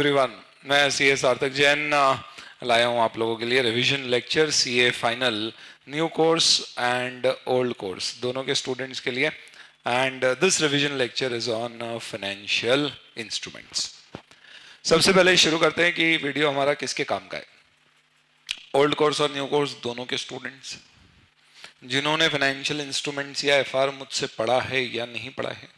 Everyone, मैं CA सार्थक जैन लाया हूँ आप लोगों के लिए revision lecture CA final new course and old course दोनों के स्टूडेंट्स के लिए। And this revision lecture is on financial instruments. सबसे पहले शुरू करते हैं कि वीडियो हमारा किसके काम का है। ओल्ड कोर्स और न्यू कोर्स दोनों के स्टूडेंट्स जिन्होंने फाइनेंशियल इंस्ट्रूमेंट्स या एफआर मुझसे पढ़ा है या नहीं पढ़ा है,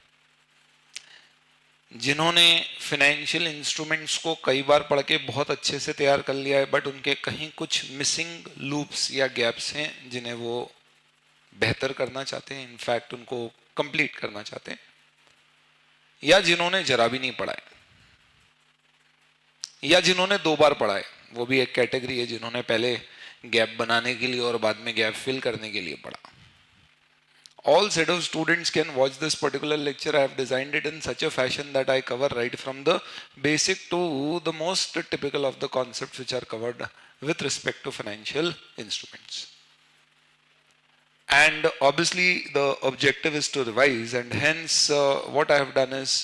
जिन्होंने फाइनेंशियल इंस्ट्रूमेंट्स को कई बार पढ़ के बहुत अच्छे से तैयार कर लिया है, बट उनके कहीं कुछ मिसिंग लूप्स या गैप्स हैं जिन्हें वो बेहतर करना चाहते हैं, इनफैक्ट उनको कंप्लीट करना चाहते हैं, या जिन्होंने जरा भी नहीं पढ़ा है, या जिन्होंने 2 बार पढ़ा है। वो भी एक कैटेगरी है, जिन्होंने पहले गैप बनाने के लिए और बाद में गैप फिल करने के लिए पढ़ा। All set of students can watch this particular lecture. I have designed it in such a fashion that I cover right from the basic to the most typical of the concepts which are covered with respect to financial instruments. And obviously the objective is to revise, and hence what I have done is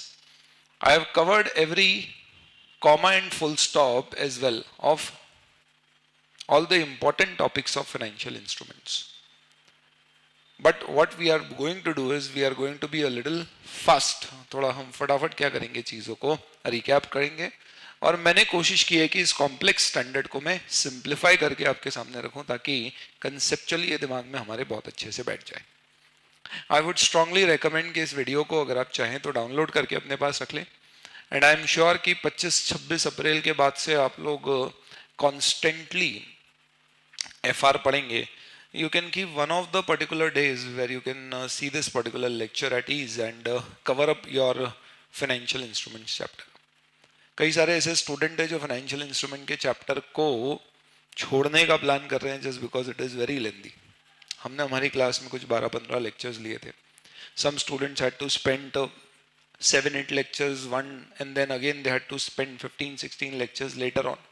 I have covered every comma and full stop as well of all the important topics of financial instruments. But what we are going to do is we are going to be a little fast. थोड़ा हम फटाफट क्या करेंगे, चीज़ों को recap करेंगे, और मैंने कोशिश की है कि इस कॉम्प्लेक्स स्टैंडर्ड को मैं सिंप्लीफाई करके आपके सामने रखूं ताकि कंसेप्चुअली ये दिमाग में हमारे बहुत अच्छे से बैठ जाए। आई वुड स्ट्रांगली रेकमेंड कि इस वीडियो को अगर आप चाहें तो डाउनलोड करके अपने पास रख लें। एंड आई एम श्योर कि 25-26 अप्रैल के बाद से आप लोग कॉन्स्टेंटली एफआर पढ़ेंगे। You can keep one of the particular days where you can see this particular lecture at ease and cover up your financial instruments chapter. कई सारे ऐसे स्टूडेंट हैं जो फाइनेंशियल इंस्ट्रूमेंट के चैप्टर को छोड़ने का प्लान कर रहे हैं just because it is very lengthy. हमने हमारी क्लास में कुछ 12-15 लेक्चर्स लिए थे। Some students had to spend 7-8 lectures one and then again they had to spend 15-16 lectures later on।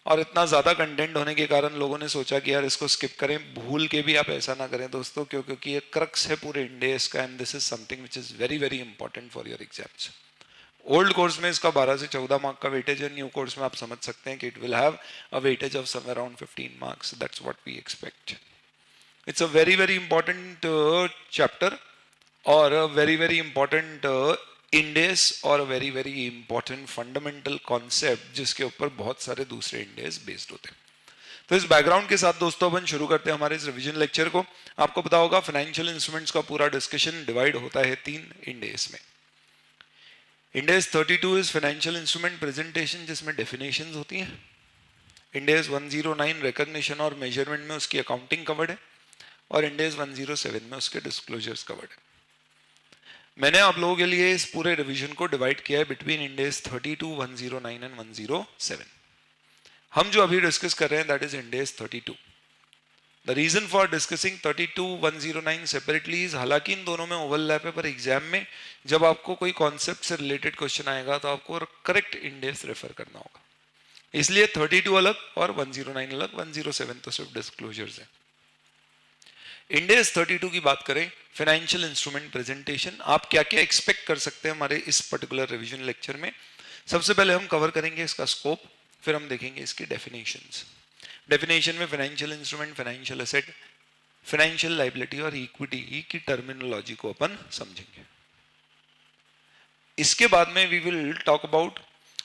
और इतना ज़्यादा कंटेंट होने के कारण लोगों ने सोचा कि यार इसको स्किप करें। भूल के भी आप ऐसा ना करें दोस्तों, क्योंकि ये क्रक्स है पूरे इंडेस का, and this is something which is very very important for your exams. Old course में इसका 12 से 14 मार्क का वेटेज है। न्यू कोर्स में आप समझ सकते हैं कि it will have a weightage of somewhere around 15 marks. That's what we expect. It's a very very important chapter और a very very important Ind AS और very very important fundamental concept जिसके ऊपर बहुत सारे दूसरे इंडेस बेस्ड होते हैं। तो इस बैकग्राउंड के साथ दोस्तों अपन शुरू करते हैं हमारे इस रिवीजन लेक्चर को। आपको पता होगा फाइनेंशियल इंस्ट्रूमेंट्स का पूरा डिस्कशन डिवाइड होता है 3 इंडेस में। इंडेस 32 इज फाइनेंशियल इंस्ट्रूमेंट प्रेजेंटेशन, जिसमें डेफिनेशंस होती हैं। इंडेस 109 रिकॉग्निशन और मेजरमेंट में उसकी अकाउंटिंग कवर्ड है, और इंडेस 107 में उसके डिस्क्लोजर्स कवर्ड है। मैंने आप लोगों के लिए इस पूरे रिवीजन को डिवाइड किया है बिटवीन इंडेस 32, 109 एंड 107। हम जो अभी डिस्कस कर रहे हैं that is Ind AS 32। The reason for discussing 32, 109 separately is, हालांकि इन दोनों में ओवरलैप है, पर एग्जाम में जब आपको कोई कॉन्सेप्ट से रिलेटेड क्वेश्चन आएगा तो आपको करेक्ट इंडेस रेफर करना होगा। इसलिए 32 अलग और 109 अलग, 107 तो सिर्फ डिस्क्लोजर्स है। इंडेस 32 की बात करें, फाइनेंशियल इंस्ट्रूमेंट प्रेजेंटेशन, आप क्या क्या एक्सपेक्ट कर सकते हैं हमारे इस पर्टिकुलर रिवीजन लेक्चर में। सबसे पहले हम कवर करेंगे इसका स्कोप, फिर हम देखेंगे इसकी डेफिनेशंस। डेफिनेशन में financial instrument, financial asset, financial liability और इक्विटी की टर्मिनोलॉजी को अपन समझेंगे। इसके बाद में we will talk about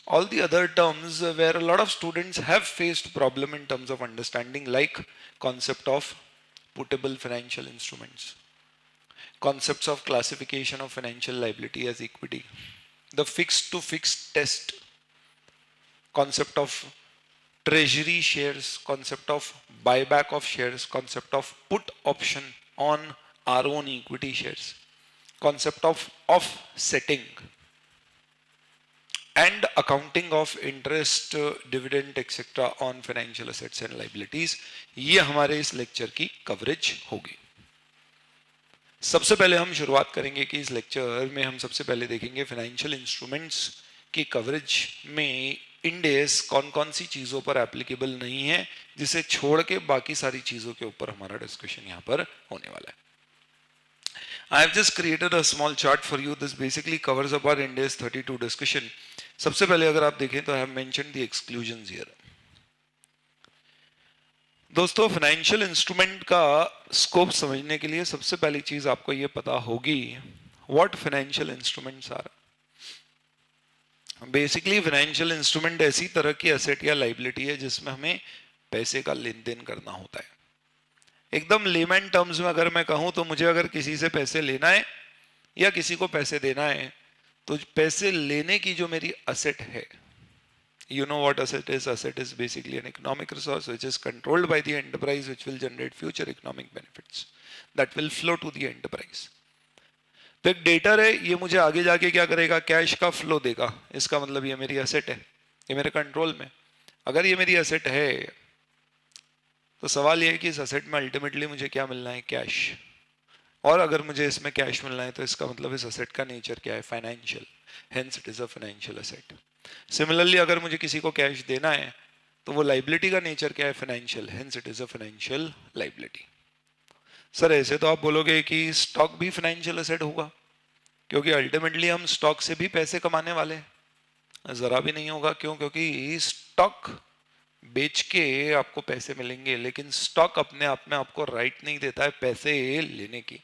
all the other terms where a lot of students have faced problem in terms of understanding, like concept of putable financial instruments, concepts of classification of financial liability as equity, the fixed to fixed test, concept of treasury shares, concept of buyback of shares, concept of put option on our own equity shares, concept of offsetting, and accounting of interest, dividend etc on financial assets and liabilities। ये हमारे इस lecture की coverage होगी। सबसे पहले हम शुरुआत करेंगे कि इस लेक्चर में हम सबसे पहले देखेंगे फाइनेंशियल इंस्ट्रूमेंट्स की कवरेज में इंडेस कौन कौन सी चीज़ों पर एप्लीकेबल नहीं है, जिसे छोड़ के बाकी सारी चीज़ों के ऊपर हमारा डिस्कशन यहाँ पर होने वाला है। I have just created a small chart for you. This basically covers up our Ind AS 32 discussion. सबसे पहले अगर आप देखें तो I have mentioned the exclusions here. दोस्तों फाइनेंशियल इंस्ट्रूमेंट का स्कोप समझने के लिए सबसे पहली चीज आपको ये पता होगी what financial instruments are. Basically financial instrument ऐसी तरह की एसेट या लाइबिलिटी है जिसमें हमें पैसे का लेन देन करना होता है। एकदम लेमैन टर्म्स में अगर मैं कहूं तो मुझे अगर किसी से पैसे लेना है या किसी को पैसे देना है तो पैसे लेने की जो मेरी असेट है, you know what asset is? Asset is basically an economic resource which is controlled by the enterprise, which will generate future economic benefits that will flow to the enterprise. तो एक डेटर है, ये मुझे आगे जाके क्या करेगा, कैश का फ्लो देगा। इसका मतलब ये मेरी एसेट है, ये मेरे कंट्रोल में। अगर ये मेरी एसेट है तो सवाल ये है कि इस एसेट में अल्टीमेटली मुझे क्या मिलना है, कैश। और अगर मुझे इसमें कैश मिलना है तो इसका मतलब इस एसेट का नेचर क्या है, financial, hence it is a financial asset. Similarly अगर मुझे किसी को कैश देना है तो वो लाइबिलिटी का नेचर क्या है, financial, hence it is a financial liability. Sir ऐसे तो आप बोलोगे कि स्टॉक भी फाइनेंशियल एसेट होगा क्योंकि अल्टीमेटली हम स्टॉक से भी पैसे कमाने वाले हैं। जरा भी नहीं होगा। क्यों? क्योंकि स्टॉक बेच के आपको पैसे मिलेंगे, लेकिन स्टॉक अपने आप में आपको राइट नहीं देता है पैसे लेने की।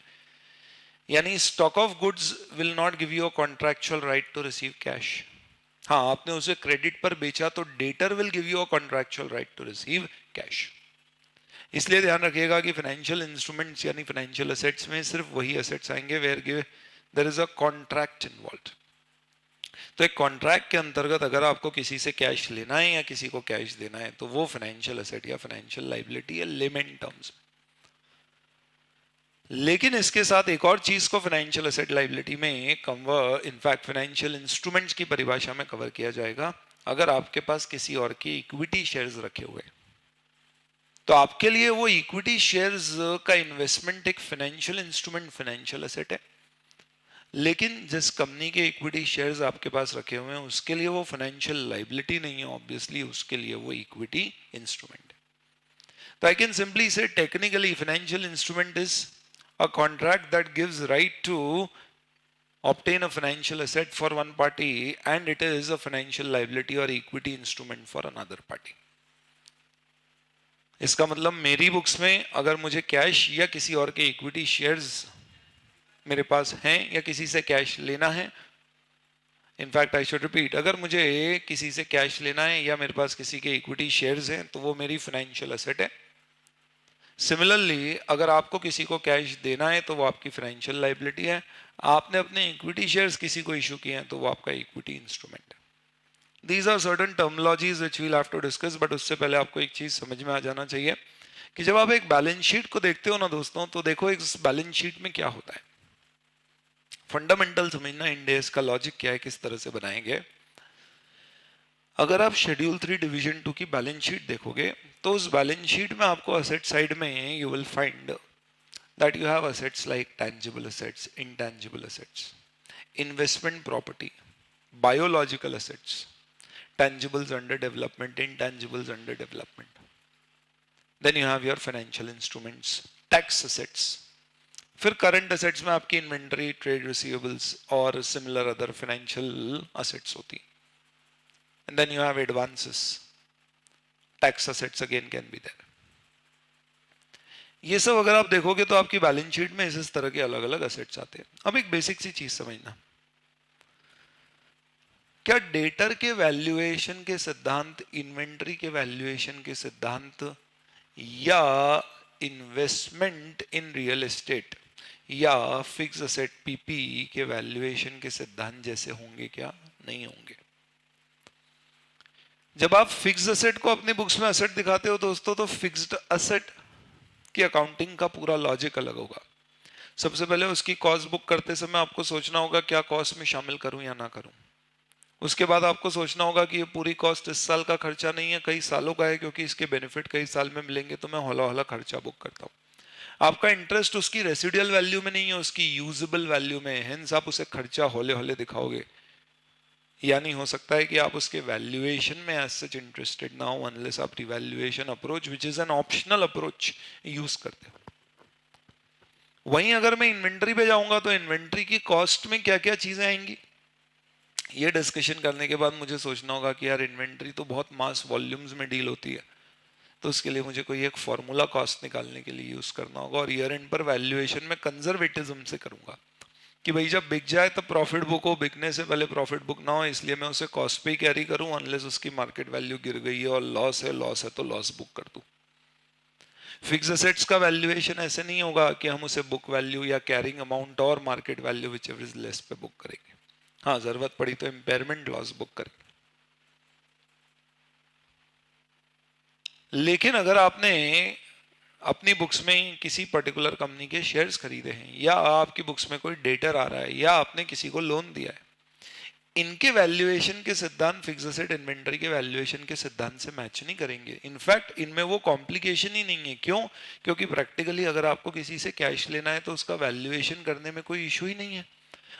यानी stock of goods will not give you a contractual right to receive cash. हाँ, आपने उसे क्रेडिट पर बेचा तो debtor will give you a contractual right to receive cash. इसलिए ध्यान रखिएगा कि फाइनेंशियल इंस्ट्रूमेंट्स यानी फाइनेंशियल एसेट्स में सिर्फ वही एसेट्स आएंगे where there is a contract involved. तो एक कॉन्ट्रैक्ट के अंतर्गत अगर आपको किसी से कैश लेना है या किसी को कैश देना है तो वो फाइनेंशियल एसेट या फाइनेंशियल लाइबिलिटी है लेमेन टर्म्स। लेकिन इसके साथ एक और चीज को फाइनेंशियल एसेट लाइबिलिटी में कवर, इनफैक्ट फाइनेंशियल इंस्ट्रूमेंट्स की परिभाषा में कवर किया जाएगा। अगर आपके पास किसी और की इक्विटी शेयर्स रखे हुए तो आपके लिए वो इक्विटी शेयर्स का इन्वेस्टमेंट एक फाइनेंशियल इंस्ट्रूमेंट, फाइनेंशियल एसेट है। लेकिन जिस कंपनी के इक्विटी शेयर्स आपके पास रखे हुए हैं उसके लिए वो फाइनेंशियल लाइबिलिटी नहीं है, ऑब्वियसली उसके लिए वो इक्विटी इंस्ट्रूमेंट है। तो आई कैन सिंपली से technically financial instrument is a contract that gives right to obtain a financial asset for one party and it is a financial liability or equity instrument for another party. इसका मतलब मेरी books में अगर मुझे cash या किसी और के इक्विटी शेयर्स मेरे पास हैं या किसी से कैश लेना है, इनफैक्ट आई शुड रिपीट, अगर मुझे किसी से कैश लेना है या मेरे पास किसी के इक्विटी शेयर्स हैं तो वो मेरी फाइनेंशियल एसेट है। सिमिलरली अगर आपको किसी को कैश देना है तो वो आपकी फाइनेंशियल लाइबिलिटी है। आपने अपने इक्विटी शेयर्स किसी को इशू किए हैं तो वो आपका इक्विटी इंस्ट्रूमेंट है। These are certain terminologies which we will have to discuss, but उससे पहले आपको एक चीज समझ में आ जाना चाहिए कि जब आप एक बैलेंस शीट को देखते हो ना दोस्तों, तो देखो इस बैलेंस शीट में क्या होता है। फंडामेंटल समझना, इंडेस का लॉजिक क्या है, किस तरह से बनाएंगे। अगर आप शेड्यूल 3 डिवीजन 2 की बैलेंस शीट देखोगे तो उस बैलेंस शीट में आपको असेट साइड में you will find that you have assets like tangible assets, intangible assets, investment property, biological assets, tangibles under development, intangibles under development. Then you have your financial instruments, tax assets. फिर current assets में आपकी inventory, trade receivables और similar other financial assets होती। And then you have advances, tax assets again can be there. ये सब अगर आप देखोगे तो आपकी बैलेंस शीट में इस तरह के अलग अलग असेट्स आते हैं। अब एक बेसिक सी चीज समझना, क्या डेटर के वैल्यूएशन के सिद्धांत, इन्वेंटरी के वैल्यूएशन के सिद्धांत या इन्वेस्टमेंट इन रियल एस्टेट या फिक्स असेट पीपी के वैल्यूएशन के सिद्धांत जैसे होंगे? क्या नहीं होंगे। जब आप फिक्स असेट को अपनी बुक्स में असेट दिखाते हो दोस्तों, तो फिक्स्ड असेट की अकाउंटिंग का पूरा लॉजिक अलग होगा। सबसे पहले उसकी कॉस्ट बुक करते समय आपको सोचना होगा क्या कॉस्ट में शामिल करूं या ना करूं। उसके बाद आपको सोचना होगा कि ये पूरी कॉस्ट इस साल का खर्चा नहीं है, कई सालों का है, क्योंकि इसके बेनिफिट कई साल में मिलेंगे, तो मैं हौला हौला खर्चा बुक करता हूं। आपका इंटरेस्ट उसकी रेसिडुअल वैल्यू में नहीं है, उसकी यूजेबल वैल्यू में है, हेंस आप उसे खर्चा हौले हौले दिखाओगे। यानी हो सकता है कि आप उसके वैल्यूएशन में एज सच इंटरेस्टेड ना हो अनलेस आप revaluation approach which is an optional approach use करते हो। वहीं अगर मैं इन्वेंटरी पे जाऊंगा तो इन्वेंटरी की कॉस्ट में क्या क्या चीजें आएंगी, ये डिस्कशन करने के बाद मुझे सोचना होगा कि यार इन्वेंट्री तो बहुत मास वॉल्यूम्स में डील होती है, तो उसके लिए मुझे कोई एक फॉर्मूला कॉस्ट निकालने के लिए यूज करना होगा, और ईयर एंड पर वैल्यूएशन में कंजर्वेटिज्म से करूंगा कि भाई जब बिक जाए तब प्रॉफिट बुक हो, बिकने से पहले प्रॉफिट बुक ना हो, इसलिए मैं उसे कॉस्ट पे ही कैरी करूं अनलेस उसकी मार्केट वैल्यू गिर गई है और लॉस है तो लॉस बुक कर दूं। फिक्स एसेट्स का वैल्यूएशन ऐसे नहीं होगा कि हम उसे बुक वैल्यू या कैरिंग अमाउंट और market value which ever is less पे बुक करेंगे। हाँ, जरूरत पड़ी तो इम्पेयरमेंट लॉस बुक करेंगे। लेकिन अगर आपने अपनी बुक्स में किसी पर्टिकुलर कंपनी के शेयर्स खरीदे हैं, या आपकी बुक्स में कोई डेटर आ रहा है, या आपने किसी को लोन दिया है, इनके वैल्यूएशन के सिद्धांत फिक्स एसेट इन्वेंटरी के वैल्यूएशन के सिद्धांत से मैच नहीं करेंगे। इनफैक्ट इनमें वो कॉम्प्लिकेशन ही नहीं है। क्यों? क्योंकि प्रैक्टिकली अगर आपको किसी से कैश लेना है तो उसका वैल्यूएशन करने में कोई इशू ही नहीं है।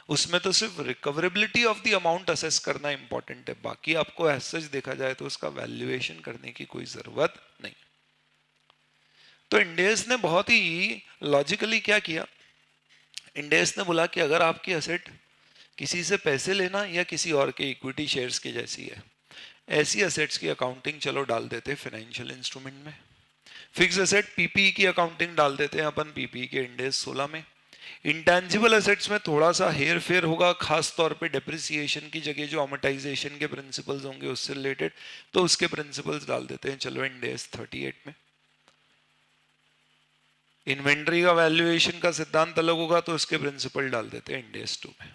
उसमें तो सिर्फ recoverability of the amount assess करना इंपॉर्टेंट है, बाकी आपको एज सच देखा जाए तो उसका वैल्यूएशन करने की कोई जरूरत नहीं। तो इंडेस ने बहुत ही लॉजिकली क्या किया, इंडेस ने बोला कि अगर आपकी असेट किसी से पैसे लेना या किसी और के इक्विटी शेयर्स की जैसी है, ऐसी असेट्स की अकाउंटिंग चलो डाल देते फाइनेंशियल इंस्ट्रूमेंट में। फिक्स एसेट पीपीई की अकाउंटिंग डाल देते हैं अपन पीपीई के इंडेस 16 में। इंटेंजिबल एसेट्स में थोड़ा सा हेर फेर होगा, खास तौर पे डेप्रिसिएशन की जगह जो अमोर्टाइजेशन के प्रिंसिपल्स होंगे उससे रिलेटेड, तो उसके प्रिंसिपल्स डाल देते हैं चलो इंडेस 38 में। इन्वेंट्री का वैल्यूएशन का सिद्धांत अलग होगा तो उसके प्रिंसिपल डाल देते हैं इंडेस 2 में।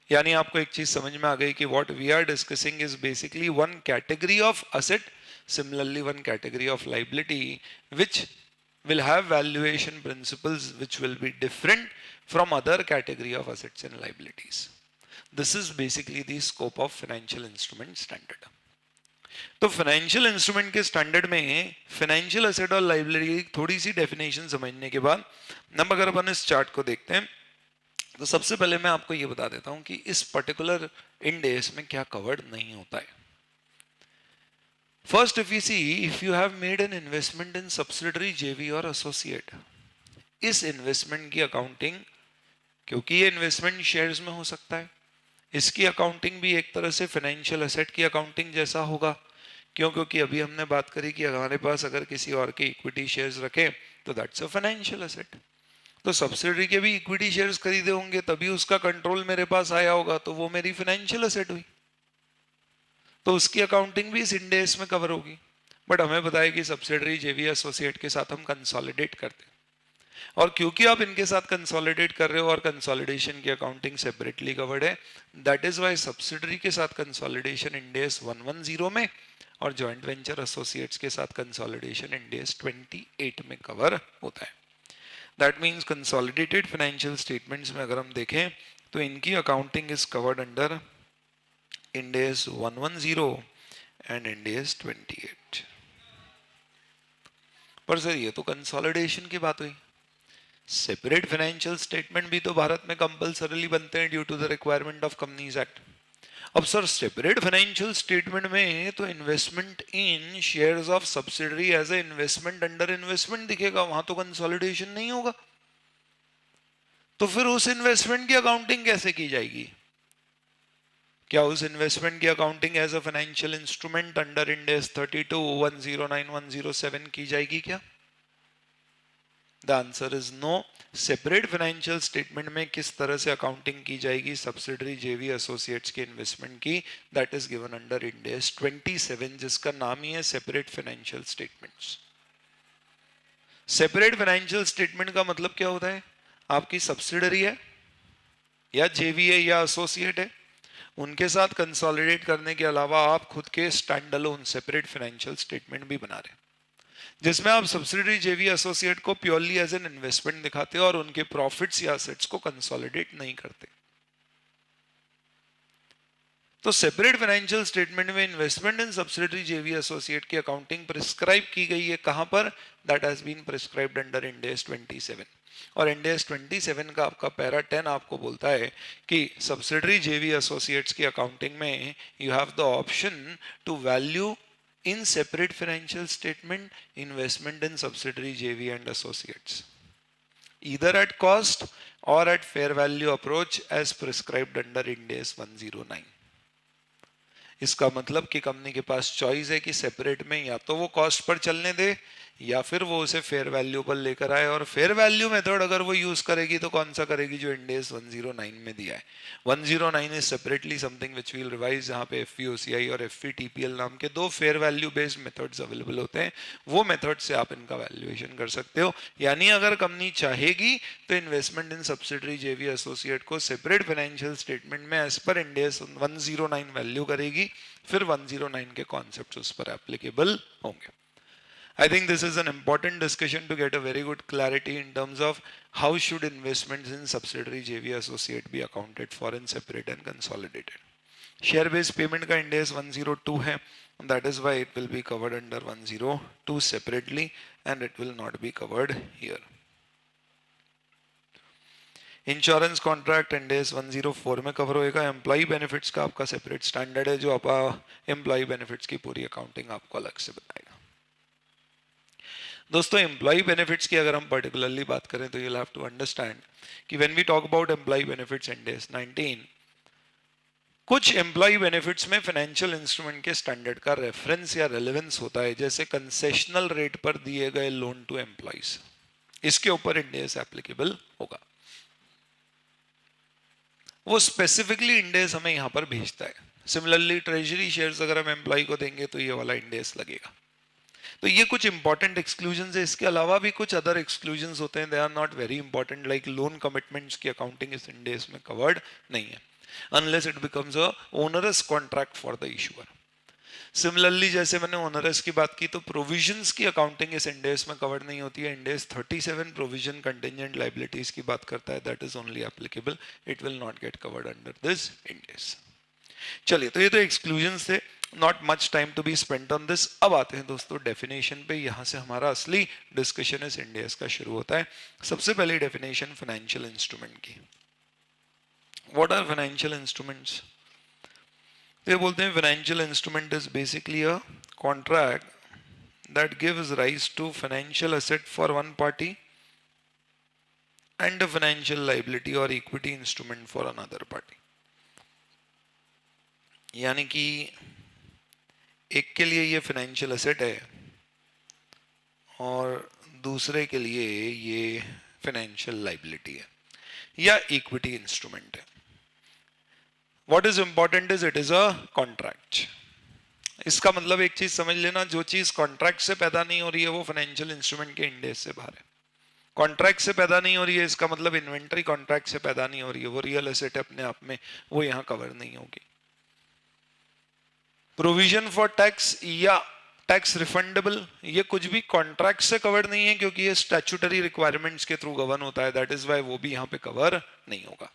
यानी आपको एक चीज समझ में आ गई कि what we are discussing is basically one category of asset, similarly one category of liability which will have valuation principles which will be different from other category of assets and liabilities. This is basically the scope of financial instrument standard. तो financial instrument के standard में financial asset और liability की थोड़ी सी definition समझने के बाद अब अगर अपन इस चार्ट को देखते हैं, तो सबसे पहले मैं आपको ये बता देता हूं कि इस पर्टिकुलर इंडेस में क्या कवर्ड नहीं होता है। First, if you see, if you have made an investment in subsidiary, JV और एसोसिएट, इस इन्वेस्टमेंट की अकाउंटिंग, क्योंकि ये इन्वेस्टमेंट शेयर्स में हो सकता है, इसकी अकाउंटिंग भी एक तरह से फाइनेंशियल एसेट की अकाउंटिंग जैसा होगा। क्यों? क्योंकि अभी हमने बात करी कि हमारे पास अगर किसी और के इक्विटी शेयर्स रखे तो दैट्स अ फाइनेंशियल एसेट। तो सब्सिडरी के भी इक्विटी शेयर्स खरीदे होंगे तभी उसका कंट्रोल मेरे पास आया होगा, तो वो मेरी फाइनेंशियल एसेट हुई, तो उसकी अकाउंटिंग भी इस इंडेस में कवर होगी। बट हमें बताया कि सब्सिडरी, जेवी, एसोसिएट के साथ हम कंसोलिडेट करते हैं, और क्योंकि आप इनके साथ कंसोलिडेट कर रहे हो और कंसोलिडेशन की अकाउंटिंग सेपरेटली कवर्ड है, दैट इज व्हाई सब्सिडरी के साथ कंसोलिडेशन इंडेस 110 में और जॉइंट वेंचर एसोसिएट्स के साथ कंसोलिडेशन इंडेस 28 में कवर होता है। That means consolidated financial statements में अगर हम देखें तो इनकी accounting is covered under Ind AS 110 and Ind AS 28। पर सर ये तो कंसोलिडेशन की बात हुई, सेपरेट फाइनेंशियल स्टेटमेंट भी तो भारत में कंपलसरीली बनते हैं due to the requirement of companies act. अब सर सेपरेट फाइनेंशियल स्टेटमेंट में तो investment in shares of subsidiary as a investment under investment दिखेगा, वहां तो कंसोलिडेशन नहीं होगा, तो फिर उस इन्वेस्टमेंट की अकाउंटिंग कैसे की जाएगी? क्या उस इन्वेस्टमेंट की accounting as a financial instrument under Ind AS 32, 109, 107 की जाएगी क्या? The answer is no. Separate financial statement में किस तरह से अकाउंटिंग की जाएगी सब्सिडरी, जेवी, एसोसिएट्स के इन्वेस्टमेंट की, that is given under Ind AS 27, जिसका नाम ही है separate financial statements. Separate financial statement का मतलब क्या होता है? आपकी सब्सिडरी है या जेवी है या एसोसिएट है, उनके साथ कंसोलिडेट करने के अलावा आप खुद के stand alone separate financial statement भी बना रहे हैं, जिसमें आप सब्सिडरी, जेवी, एसोसिएट को प्योरली एज एन इन्वेस्टमेंट दिखाते हो और उनके प्रॉफिट्स या एसेट्स को कंसोलिडेट नहीं करते। तो सेपरेट फाइनेंशियल स्टेटमेंट में investment in subsidiary, JV, associate की अकाउंटिंग प्रिस्क्राइब की गई है। कहां पर? That has been prescribed under Ind AS 27, और इंडेस 27 का आपका पैरा 10 आपको बोलता है कि सब्सिडरी, जेवी, एसोसिएट्स की अकाउंटिंग में you have the option to value in separate financial statement investment in subsidiary, JV and associates, either at cost or at fair value approach as prescribed under Ind AS 109. इसका मतलब कि company के पास choice है कि separate में या तो वो कॉस्ट पर चलने दे या फिर वो उसे फेयर वैल्यू पर लेकर आए, और फेयर वैल्यू मेथड अगर वो यूज करेगी तो कौन सा करेगी, जो इंड एस 109 में दिया है। 109 इज separately something which will revise, जहाँ पे FVOCI और FVTPL नाम के दो fair value based methods available होते हैं, वो मेथड से आप इनका वैल्यूएशन कर सकते हो। यानी अगर कंपनी चाहेगी तो investment in subsidiary JV associate को सेपरेट फाइनेंशियल स्टेटमेंट में as per Ind AS 109 value करेगी, फिर 109 के कॉन्सेप्ट उस पर एप्लीकेबल होंगे। I think this is an important discussion to get a very good clarity in terms of how should investments in subsidiary JV associate be accounted for in separate and consolidated. Share based payment का Ind AS 102 है, that is why it will be covered under 102 separately and it will not be covered here. Insurance contract Ind AS 104 में cover होएगा। Employ benefits का आपका separate standard है, जो आप employ benefits की पूरी अकाउंटिंग आपको अलग से बताएगा। दोस्तों एम्प्लॉय बेनिफिट्स की अगर हम पर्टिकुलरली बात करें तो you'll have to understand कि when we talk about employee benefits Ind AS 19, कुछ एम्प्लॉय बेनिफिट्स में फाइनेंशियल इंस्ट्रूमेंट के स्टैंडर्ड का रेफरेंस या रेलेवेंस होता है, जैसे कंसेशनल रेट पर दिए गए लोन टू एम्प्लॉयज, इसके ऊपर Ind AS एप्लीकेबल होगा। वो स्पेसिफिकली Ind AS हमें यहाँ पर भेजता है। सिमिलरली ट्रेजरी शेयर्स अगर हम एम्प्लॉय को देंगे तो ये वाला Ind AS लगेगा। तो ये कुछ इंपॉर्टेंट एक्सक्लूजन है। इसके अलावा भी कुछ अदर एक्सक्लूजन होते हैं, they are not very important, like loan commitments की अकाउंटिंग इस Ind AS में कवर्ड नहीं है unless it becomes a onerous contract for the issuer. Similarly जैसे मैंने ओनरस की बात की, तो प्रोविजंस की अकाउंटिंग इस Ind AS में कवर्ड नहीं होती है। Ind AS 37 provision contingent liabilities की बात करता है, that is only applicable, it will not get covered under this Ind AS। चलिए, तो ये तो एक्सक्लूजन्स थे, not much time to be spent on this. अब आते हैं दोस्तों डेफिनेशन पे, यहां से हमारा असली डिस्कशन इस Ind AS का शुरू होता है। सबसे पहले डेफिनेशन फाइनेंशियल इंस्ट्रूमेंट की। What are financial instruments? ये बोलते हैं financial instrument is basically a contract that gives rise to financial asset for one party and a financial liability और equity instrument for another party. यानी कि एक के लिए ये फाइनेंशियल एसेट है और दूसरे के लिए ये फाइनेंशियल लायबिलिटी है या इक्विटी इंस्ट्रूमेंट है। What is important is it is a contract. इसका मतलब एक चीज समझ लेना, जो चीज कॉन्ट्रैक्ट से पैदा नहीं हो रही है वो फाइनेंशियल इंस्ट्रूमेंट के Ind AS से बाहर है। कॉन्ट्रैक्ट से पैदा नहीं हो रही है, इसका मतलब इन्वेंट्री कॉन्ट्रैक्ट से पैदा नहीं हो रही है, वो रियल एसेट है अपने आप में, वो यहाँ कवर नहीं होगी। प्रोविजन फॉर टैक्स या टैक्स रिफंडेबल, ये कुछ भी कॉन्ट्रैक्ट से कवर नहीं है क्योंकि ये स्टैट्यूटरी रिक्वायरमेंट्स के थ्रू गवर्न होता है, दैट इज व्हाई वो भी यहाँ पे कवर नहीं होगा।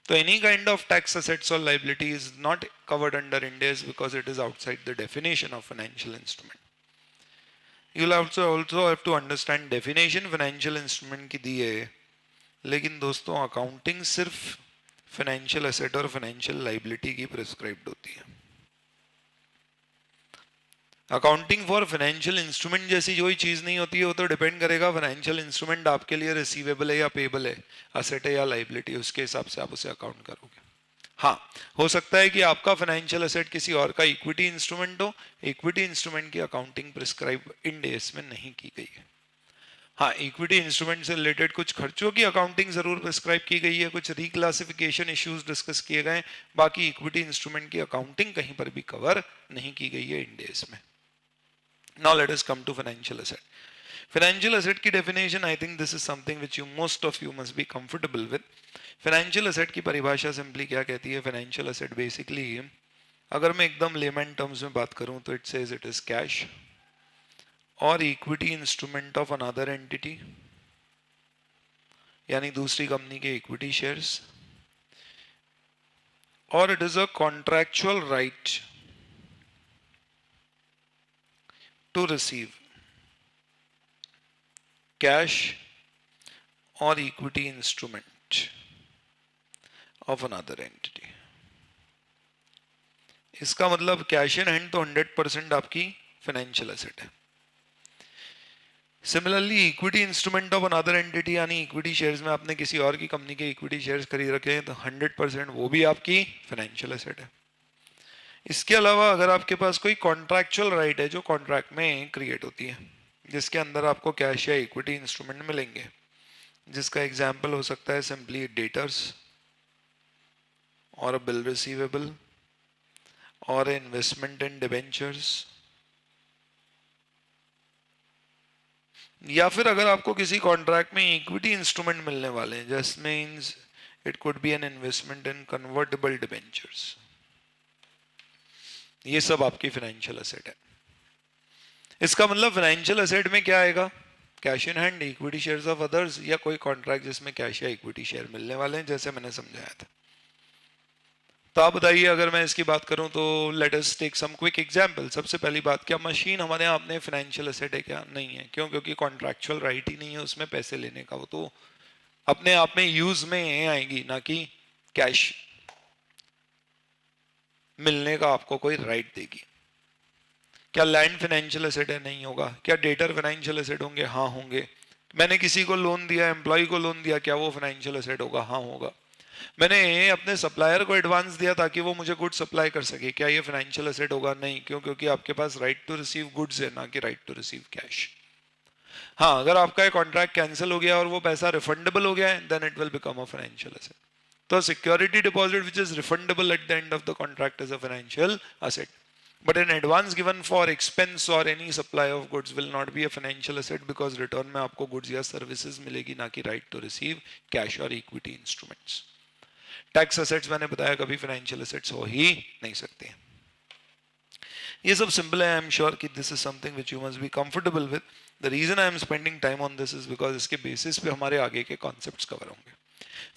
तो any kind of tax assets or liability is not covered under Ind AS because it is outside the definition of financial instrument. You'll also have to understand definition financial instrument की दी है, लेकिन दोस्तों accounting सिर्फ financial asset और financial liability की prescribed होती है। Accounting for financial instrument जैसी कोई चीज नहीं होती है, वो तो डिपेंड करेगा फाइनेंशियल इंस्ट्रूमेंट आपके लिए रिसीवेबल है या पेबल है, असेट है या लायबिलिटी, उसके हिसाब से आप उसे अकाउंट करोगे। हाँ, हो सकता है कि आपका फाइनेंशियल एसेट किसी और का इक्विटी इंस्ट्रूमेंट हो, इक्विटी इंस्ट्रूमेंट की अकाउंटिंग प्रिस्क्राइब Ind AS में नहीं की गई है। हाँ, इक्विटी इंस्ट्रूमेंट से रिलेटेड कुछ खर्चों की अकाउंटिंग जरूर प्रिस्क्राइब की गई है, कुछ रिक्लासिफिकेशन इश्यूज डिस्कस किए गए, बाकी इक्विटी इंस्ट्रूमेंट की अकाउंटिंग कहीं पर भी कवर नहीं की गई है Ind AS में। Now let us come to financial asset. Financial asset की definition, I think this is something which most of you must be comfortable with. Financial asset की परिभाषा simply क्या कहती है? Financial asset basically, अगर मैं एकदम layman terms में बात करूं तो it says it is cash or equity instrument of another entity, यानी दूसरी कंपनी के equity shares, or it is a contractual right to receive cash or equity instrument of another entity. इसका मतलब cash in hand तो 100% आपकी financial asset है। Similarly equity instrument of another entity, यानी equity shares में आपने किसी और की कंपनी के इक्विटी शेयर्स खरीद रखे हैं तो 100% वो भी आपकी फाइनेंशियल एसेट है। इसके अलावा अगर आपके पास कोई कॉन्ट्रैक्चुअल राइट है जो कॉन्ट्रैक्ट में क्रिएट होती है, जिसके अंदर आपको कैश या इक्विटी इंस्ट्रूमेंट मिलेंगे, जिसका एग्जाम्पल हो सकता है सिंपली डेटर्स और बिल रिसीवेबल और इन्वेस्टमेंट इन डिबेंचर्स, या फिर अगर आपको किसी कॉन्ट्रैक्ट में इक्विटी इंस्ट्रूमेंट मिलने वाले हैं, just means it could be N investment in convertible debentures, ये सब आपकी फाइनेंशियल एसेट है। इसका मतलब फाइनेंशियल एसेट में क्या आएगा? Cash in hand, equity shares of others, या कोई कॉन्ट्रैक्ट जिसमें कैश या इक्विटी शेयर मिलने वाले हैं, जैसे मैंने समझाया था। तो आप बताइए, अगर मैं इसकी बात करूं तो let us take some quick example. सबसे पहली बात, क्या मशीन हमारे अपने फाइनेंशियल एसेट है? क्या नहीं है। क्यों? क्योंकि कॉन्ट्रैक्चुअल राइट ही नहीं है उसमें पैसे लेने का, वो तो अपने आप में यूज में आएगी, ना कि कैश मिलने का आपको कोई राइट देगी। क्या लैंड फाइनेंशियल एसेट है? नहीं होगा। क्या डेटर फाइनेंशियल एसेट होंगे? हाँ होंगे। मैंने किसी को लोन दिया, एम्प्लॉय को लोन दिया, क्या वो फाइनेंशियल एसेट होगा? हाँ होगा। मैंने अपने सप्लायर को एडवांस दिया ताकि वो मुझे गुड सप्लाई कर सके, क्या ये फाइनेंशियल एसेट होगा? नहीं। क्यों? क्योंकि आपके पास राइट टू रिसीव गुड्स है, ना कि राइट टू रिसीव कैश। हाँ, अगर आपका कॉन्ट्रैक्ट कैंसिल हो गया और वो पैसा रिफंडेबल हो गया है, then it will become a financial asset. तो security deposit which is refundable at the end of the contract is a financial asset, but an advance given for expense or any supply of goods will not be a financial asset, because return में आपको goods या services मिलेगी, ना कि right to receive cash और equity instruments। Tax assets मैंने बताया कभी फाइनेंशियल एसेट्स हो ही नहीं सकते। ये सब सिंपल है। आई एम श्योर कि this is something which you must be comfortable with. The reason I am spending time on this is because इसके बेसिस पे हमारे आगे के कॉन्सेप्ट्स कवर होंगे।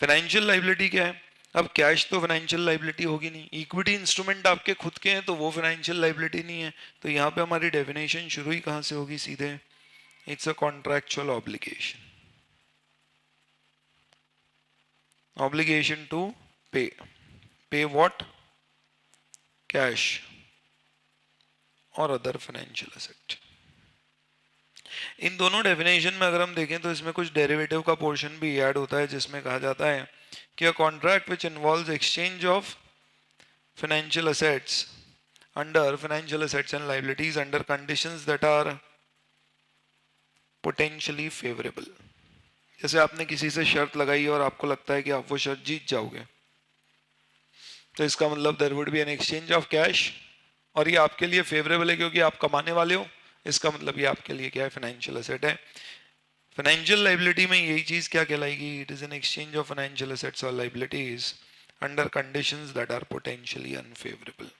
फाइनेंशियल लाइबिलिटी क्या है? अब कैश तो फाइनेंशियल लाइबिलिटी होगी नहीं, इक्विटी इंस्ट्रूमेंट आपके खुद के हैं तो वो फाइनेंशियल लाइबिलिटी नहीं है। तो यहाँ पे हमारी डेफिनेशन शुरू ही कहाँ से होगी? सीधे, it's a contractual obligation, obligation to pay. Pay what? Cash और अदर फाइनेंशियल एसेट। इन दोनों डेफिनेशन में अगर हम देखें तो इसमें कुछ डेरिवेटिव का पोर्शन भी ऐड होता है, जिसमें कहा जाता है कि a contract which involves exchange of financial assets under financial assets and liabilities under conditions that are potentially favorable। जैसे आपने किसी से शर्त लगाई और आपको लगता है कि आप वो शर्त जीत जाओगे, तो इसका मतलब there would be an exchange of cash, और ये आपके लिए फेवरेबल है क्योंकि आप कमाने वाले हो। इसका मतलब ये आपके लिए क्या है? फाइनेंशियल एसेट है। फाइनेंशियल लाइबिलिटी में यही चीज क्या कहलाएगी? It is an exchange of financial assets और liabilities under conditions that are potentially unfavourable.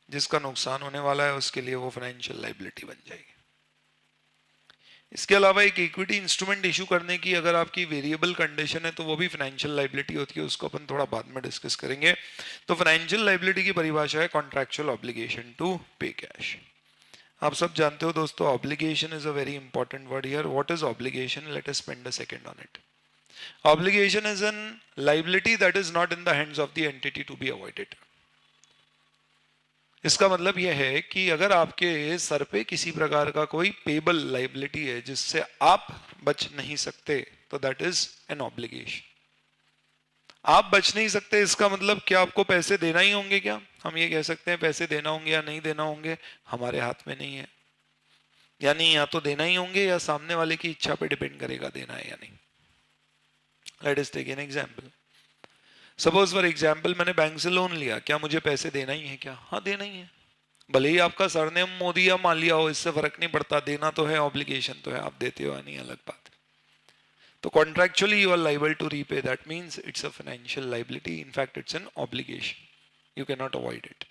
जिसका नुकसान होने वाला है उसके लिए वो फाइनेंशियल लाइबिलिटी बन जाएगी। इसके अलावा एक इक्विटी इंस्ट्रूमेंट इशू करने की अगर आपकी वेरिएबल कंडीशन है तो वो भी फाइनेंशियल लाइबिलिटी होती है, उसको अपन थोड़ा बाद में डिस्कस करेंगे। तो फाइनेंशियल लाइबिलिटी की परिभाषा है contractual obligation to pay cash. आप सब जानते हो दोस्तों, obligation is a very important word here. What is obligation? Let us spend a second on it. Obligation is an liability that is not in the hands of the entity to be avoided. इसका मतलब यह है कि अगर आपके sir पे किसी प्रकार का कोई पेबल लाइबिलिटी है जिससे आप बच नहीं सकते, तो दैट इज एन ऑब्लिगेशन। आप बच नहीं सकते, इसका मतलब क्या आपको पैसे देना ही होंगे? क्या हम ये कह सकते हैं पैसे देना होंगे या नहीं देना होंगे? हमारे हाथ में नहीं है। यानी या तो देना ही होंगे या सामने वाले की इच्छा पे डिपेंड करेगा देना है या नहीं। Let us take an example. Suppose for example मैंने बैंक से लोन लिया, क्या मुझे पैसे देना ही है? क्या? हाँ देना ही है। भले ही आपका सरनेम मोदी या मालिया हो, इससे फर्क नहीं पड़ता, देना तो है, ऑब्लिगेशन तो है, आप देते हो या नहीं अलग बात। तो contractually you are liable to repay, that means it's a financial liability, in fact it's an obligation, you can not avoid it.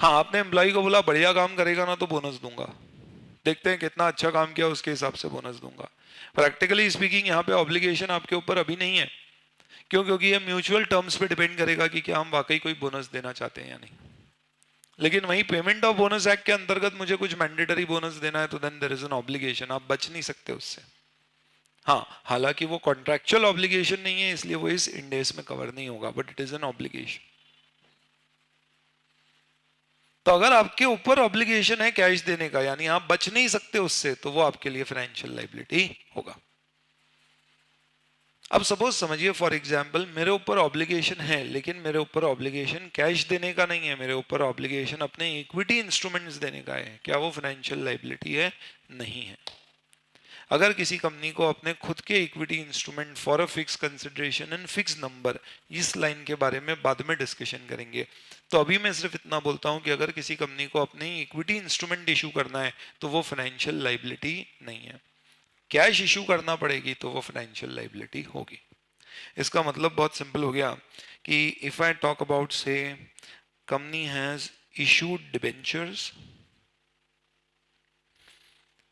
हाँ, आपने एम्प्लॉय को बोला बढ़िया काम करेगा ना तो बोनस दूंगा, देखते हैं कितना अच्छा काम किया उसके हिसाब से बोनस दूंगा। प्रैक्टिकली स्पीकिंग यहाँ पे ऑब्लिगेशन आपके ऊपर अभी नहीं है। क्यों? क्योंकि ये म्यूचुअल टर्म्स पे डिपेंड करेगा कि क्या हम वाकई कोई बोनस देना चाहते हैं या नहीं। लेकिन वही पेमेंट ऑफ बोनस एक्ट के अंतर्गत मुझे कुछ मैंडेटरी बोनस देना है तो then there is an obligation, आप बच नहीं सकते उससे। हाँ, हालांकि वो कॉन्ट्रैक्चुअल ऑब्लिगेशन नहीं है इसलिए वो इस इंडेस में कवर नहीं होगा, but it is an obligation. तो अगर आपके ऊपर ऑब्लिगेशन है कैश देने का, यानी आप बच नहीं सकते उससे, तो वो आपके लिए फाइनेंशियल लाइबिलिटी होगा। अब सपोज समझिए फॉर एग्जांपल मेरे ऊपर ऑब्लिगेशन है, लेकिन मेरे ऊपर ऑब्लिगेशन कैश देने का नहीं है, मेरे ऊपर ऑब्लिगेशन अपने इक्विटी इंस्ट्रूमेंट्स देने का है। क्या वो फाइनेंशियल लायबिलिटी है? नहीं है। अगर किसी कंपनी को अपने खुद के equity instrument for a fix consideration and fix number, इस लाइन के बारे में बाद में डिस्कशन करेंगे। तो अभी मैं सिर्फ इतना बोलता हूं कि अगर किसी कंपनी को अपने इक्विटी इंस्ट्रूमेंट इशू करना है तो वो फाइनेंशियल लायबिलिटी नहीं है। कैश इशू करना पड़ेगी तो वो फाइनेंशियल लायबिलिटी होगी। इसका मतलब बहुत सिंपल हो गया कि if I talk about say company has issued debentures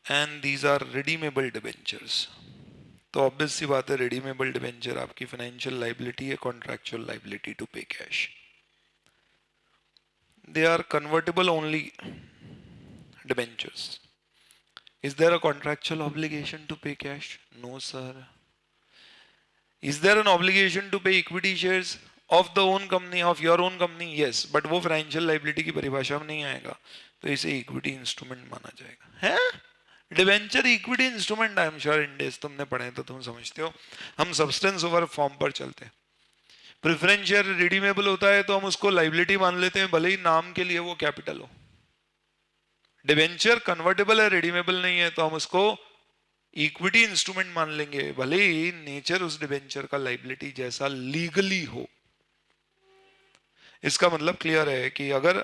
and these are redeemable debentures, तो ऑब्वियस सी बात है रिडीमेबल डिबेंचर आपकी फाइनेंशियल लायबिलिटी है, contractual liability to pay cash. They are convertible only debentures. Is there a contractual obligation to pay cash? No, sir. Is there an obligation to pay equity shares of the own company, of your own company? Yes, but वो financial liability की परिभाषा में नहीं आएगा, तो इसे equity instrument माना जाएगा। है debenture equity instrument, I am sure Ind AS तुमने पढ़े तो तुम समझते हो। हम सब्सटेंस ओवर फॉर्म पर चलते हैं। प्रेफरेंस शेयर रिडीमेबल होता है तो हम उसको लाइबिलिटी मान लेते हैं, भले ही नाम के लिए वो कैपिटल हो। डिवेंचर कन्वर्टेबल है, रिडीमेबल नहीं है, तो हम उसको इक्विटी इंस्ट्रूमेंट मान लेंगे, भले ही नेचर उस डिवेंचर का लाइबिलिटी जैसा लीगली हो। इसका मतलब क्लियर है कि अगर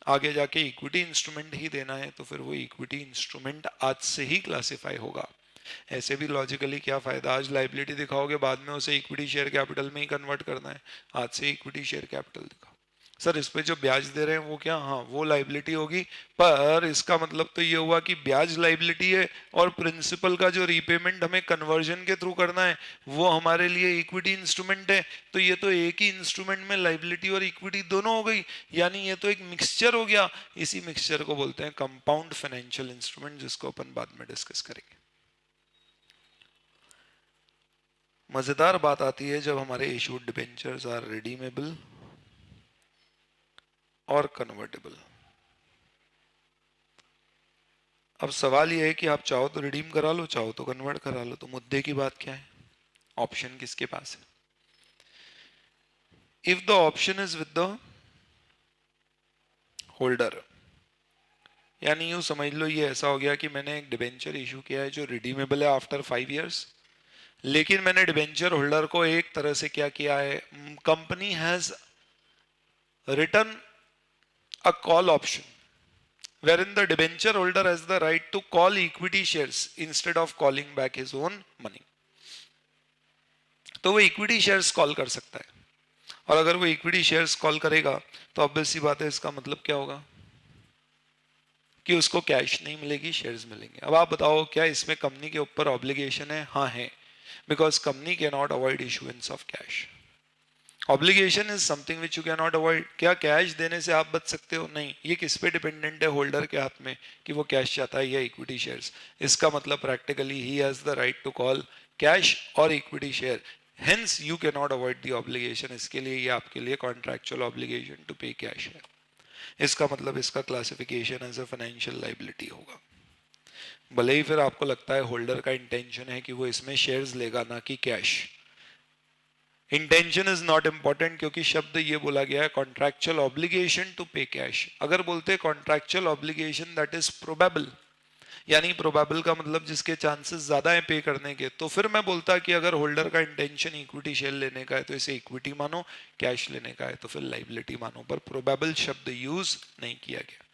आगे जाके इक्विटी इंस्ट्रूमेंट ही देना है तो फिर वो इक्विटी इंस्ट्रूमेंट आज से ही क्लासिफाई होगा। ऐसे भी लॉजिकली क्या फायदा, आज लाइबिलिटी दिखाओगे बाद में उसे इक्विटी शेयर कैपिटल में ही कन्वर्ट करना है, आज से इक्विटी शेयर कैपिटल दिखाओ। सर इस पे जो ब्याज दे रहे हैं वो क्या? हाँ वो लाइबिलिटी होगी, पर इसका मतलब तो ये हुआ कि ब्याज लाइबिलिटी है और प्रिंसिपल का जो रीपेमेंट हमें कन्वर्जन के थ्रू करना है वो हमारे लिए इक्विटी इंस्ट्रूमेंट है। तो ये तो एक ही इंस्ट्रूमेंट में लाइबिलिटी और इक्विटी दोनों हो गई, यानी ये तो एक मिक्सचर हो गया। इसी मिक्सचर को बोलते हैं कंपाउंड फाइनेंशियल इंस्ट्रूमेंट, जिसको अपन बाद में डिस्कस करेंगे। मजेदार बात आती है जब हमारे इशूड डिबेंचर्स आर रिडीमेबल और कन्वर्टेबल। अब सवाल यह है कि आप चाहो तो रिडीम करा लो, चाहो तो कन्वर्ट करा लो, तो मुद्दे की बात क्या है? ऑप्शन किसके पास है? If the option is with the holder, यानी यूं समझ लो ये ऐसा हो गया कि मैंने एक डिबेंचर इशू किया है जो रिडीमेबल है आफ्टर 5 इयर्स, लेकिन मैंने डिबेंचर होल्डर को एक तरह से क्या किया है, company has return a call option wherein the debenture holder has the right to call equity shares instead of calling back his own money। तो वो इक्विटी शेयर्स कॉल कर सकता है, और अगर वो इक्विटी शेयर्स कॉल करेगा तो ऑब्वियस सी बात है इसका मतलब क्या होगा कि उसको कैश नहीं मिलेगी, शेयर्स मिलेंगे। अब आप बताओ क्या इसमें कंपनी के ऊपर ऑब्लिगेशन है? हाँ है, because company can not avoid issuance of cash. Obligation is something which you can not avoid. क्या कैश देने से आप बच सकते हो? नहीं। ये किस पे डिपेंडेंट है? होल्डर के हाथ में कि वो कैश चाहता है या इक्विटी शेयर्स। इसका मतलब प्रैक्टिकली ही has the right to call cash और equity share, hence you can not avoid the obligation. इसके लिए ये आपके लिए contractual obligation to pay cash है। इसका मतलब इसका classification as a financial liability होगा। भले ही फिर आपको लगता है होल्डर का इंटेंशन है कि वो इसमें शेयर्स लेगा ना कि cash. Intention is not important, क्योंकि शब्द ये बोला गया है contractual obligation to pay cash. अगर बोलते contractual obligation that is probable, यानी प्रोबेबल का मतलब जिसके चांसेस ज्यादा है पे करने के, तो फिर मैं बोलता कि अगर होल्डर का इंटेंशन इक्विटी शेयर लेने का है तो इसे इक्विटी मानो, कैश लेने का है तो फिर लायबिलिटी मानो, पर प्रोबेबल शब्द यूज नहीं किया गया।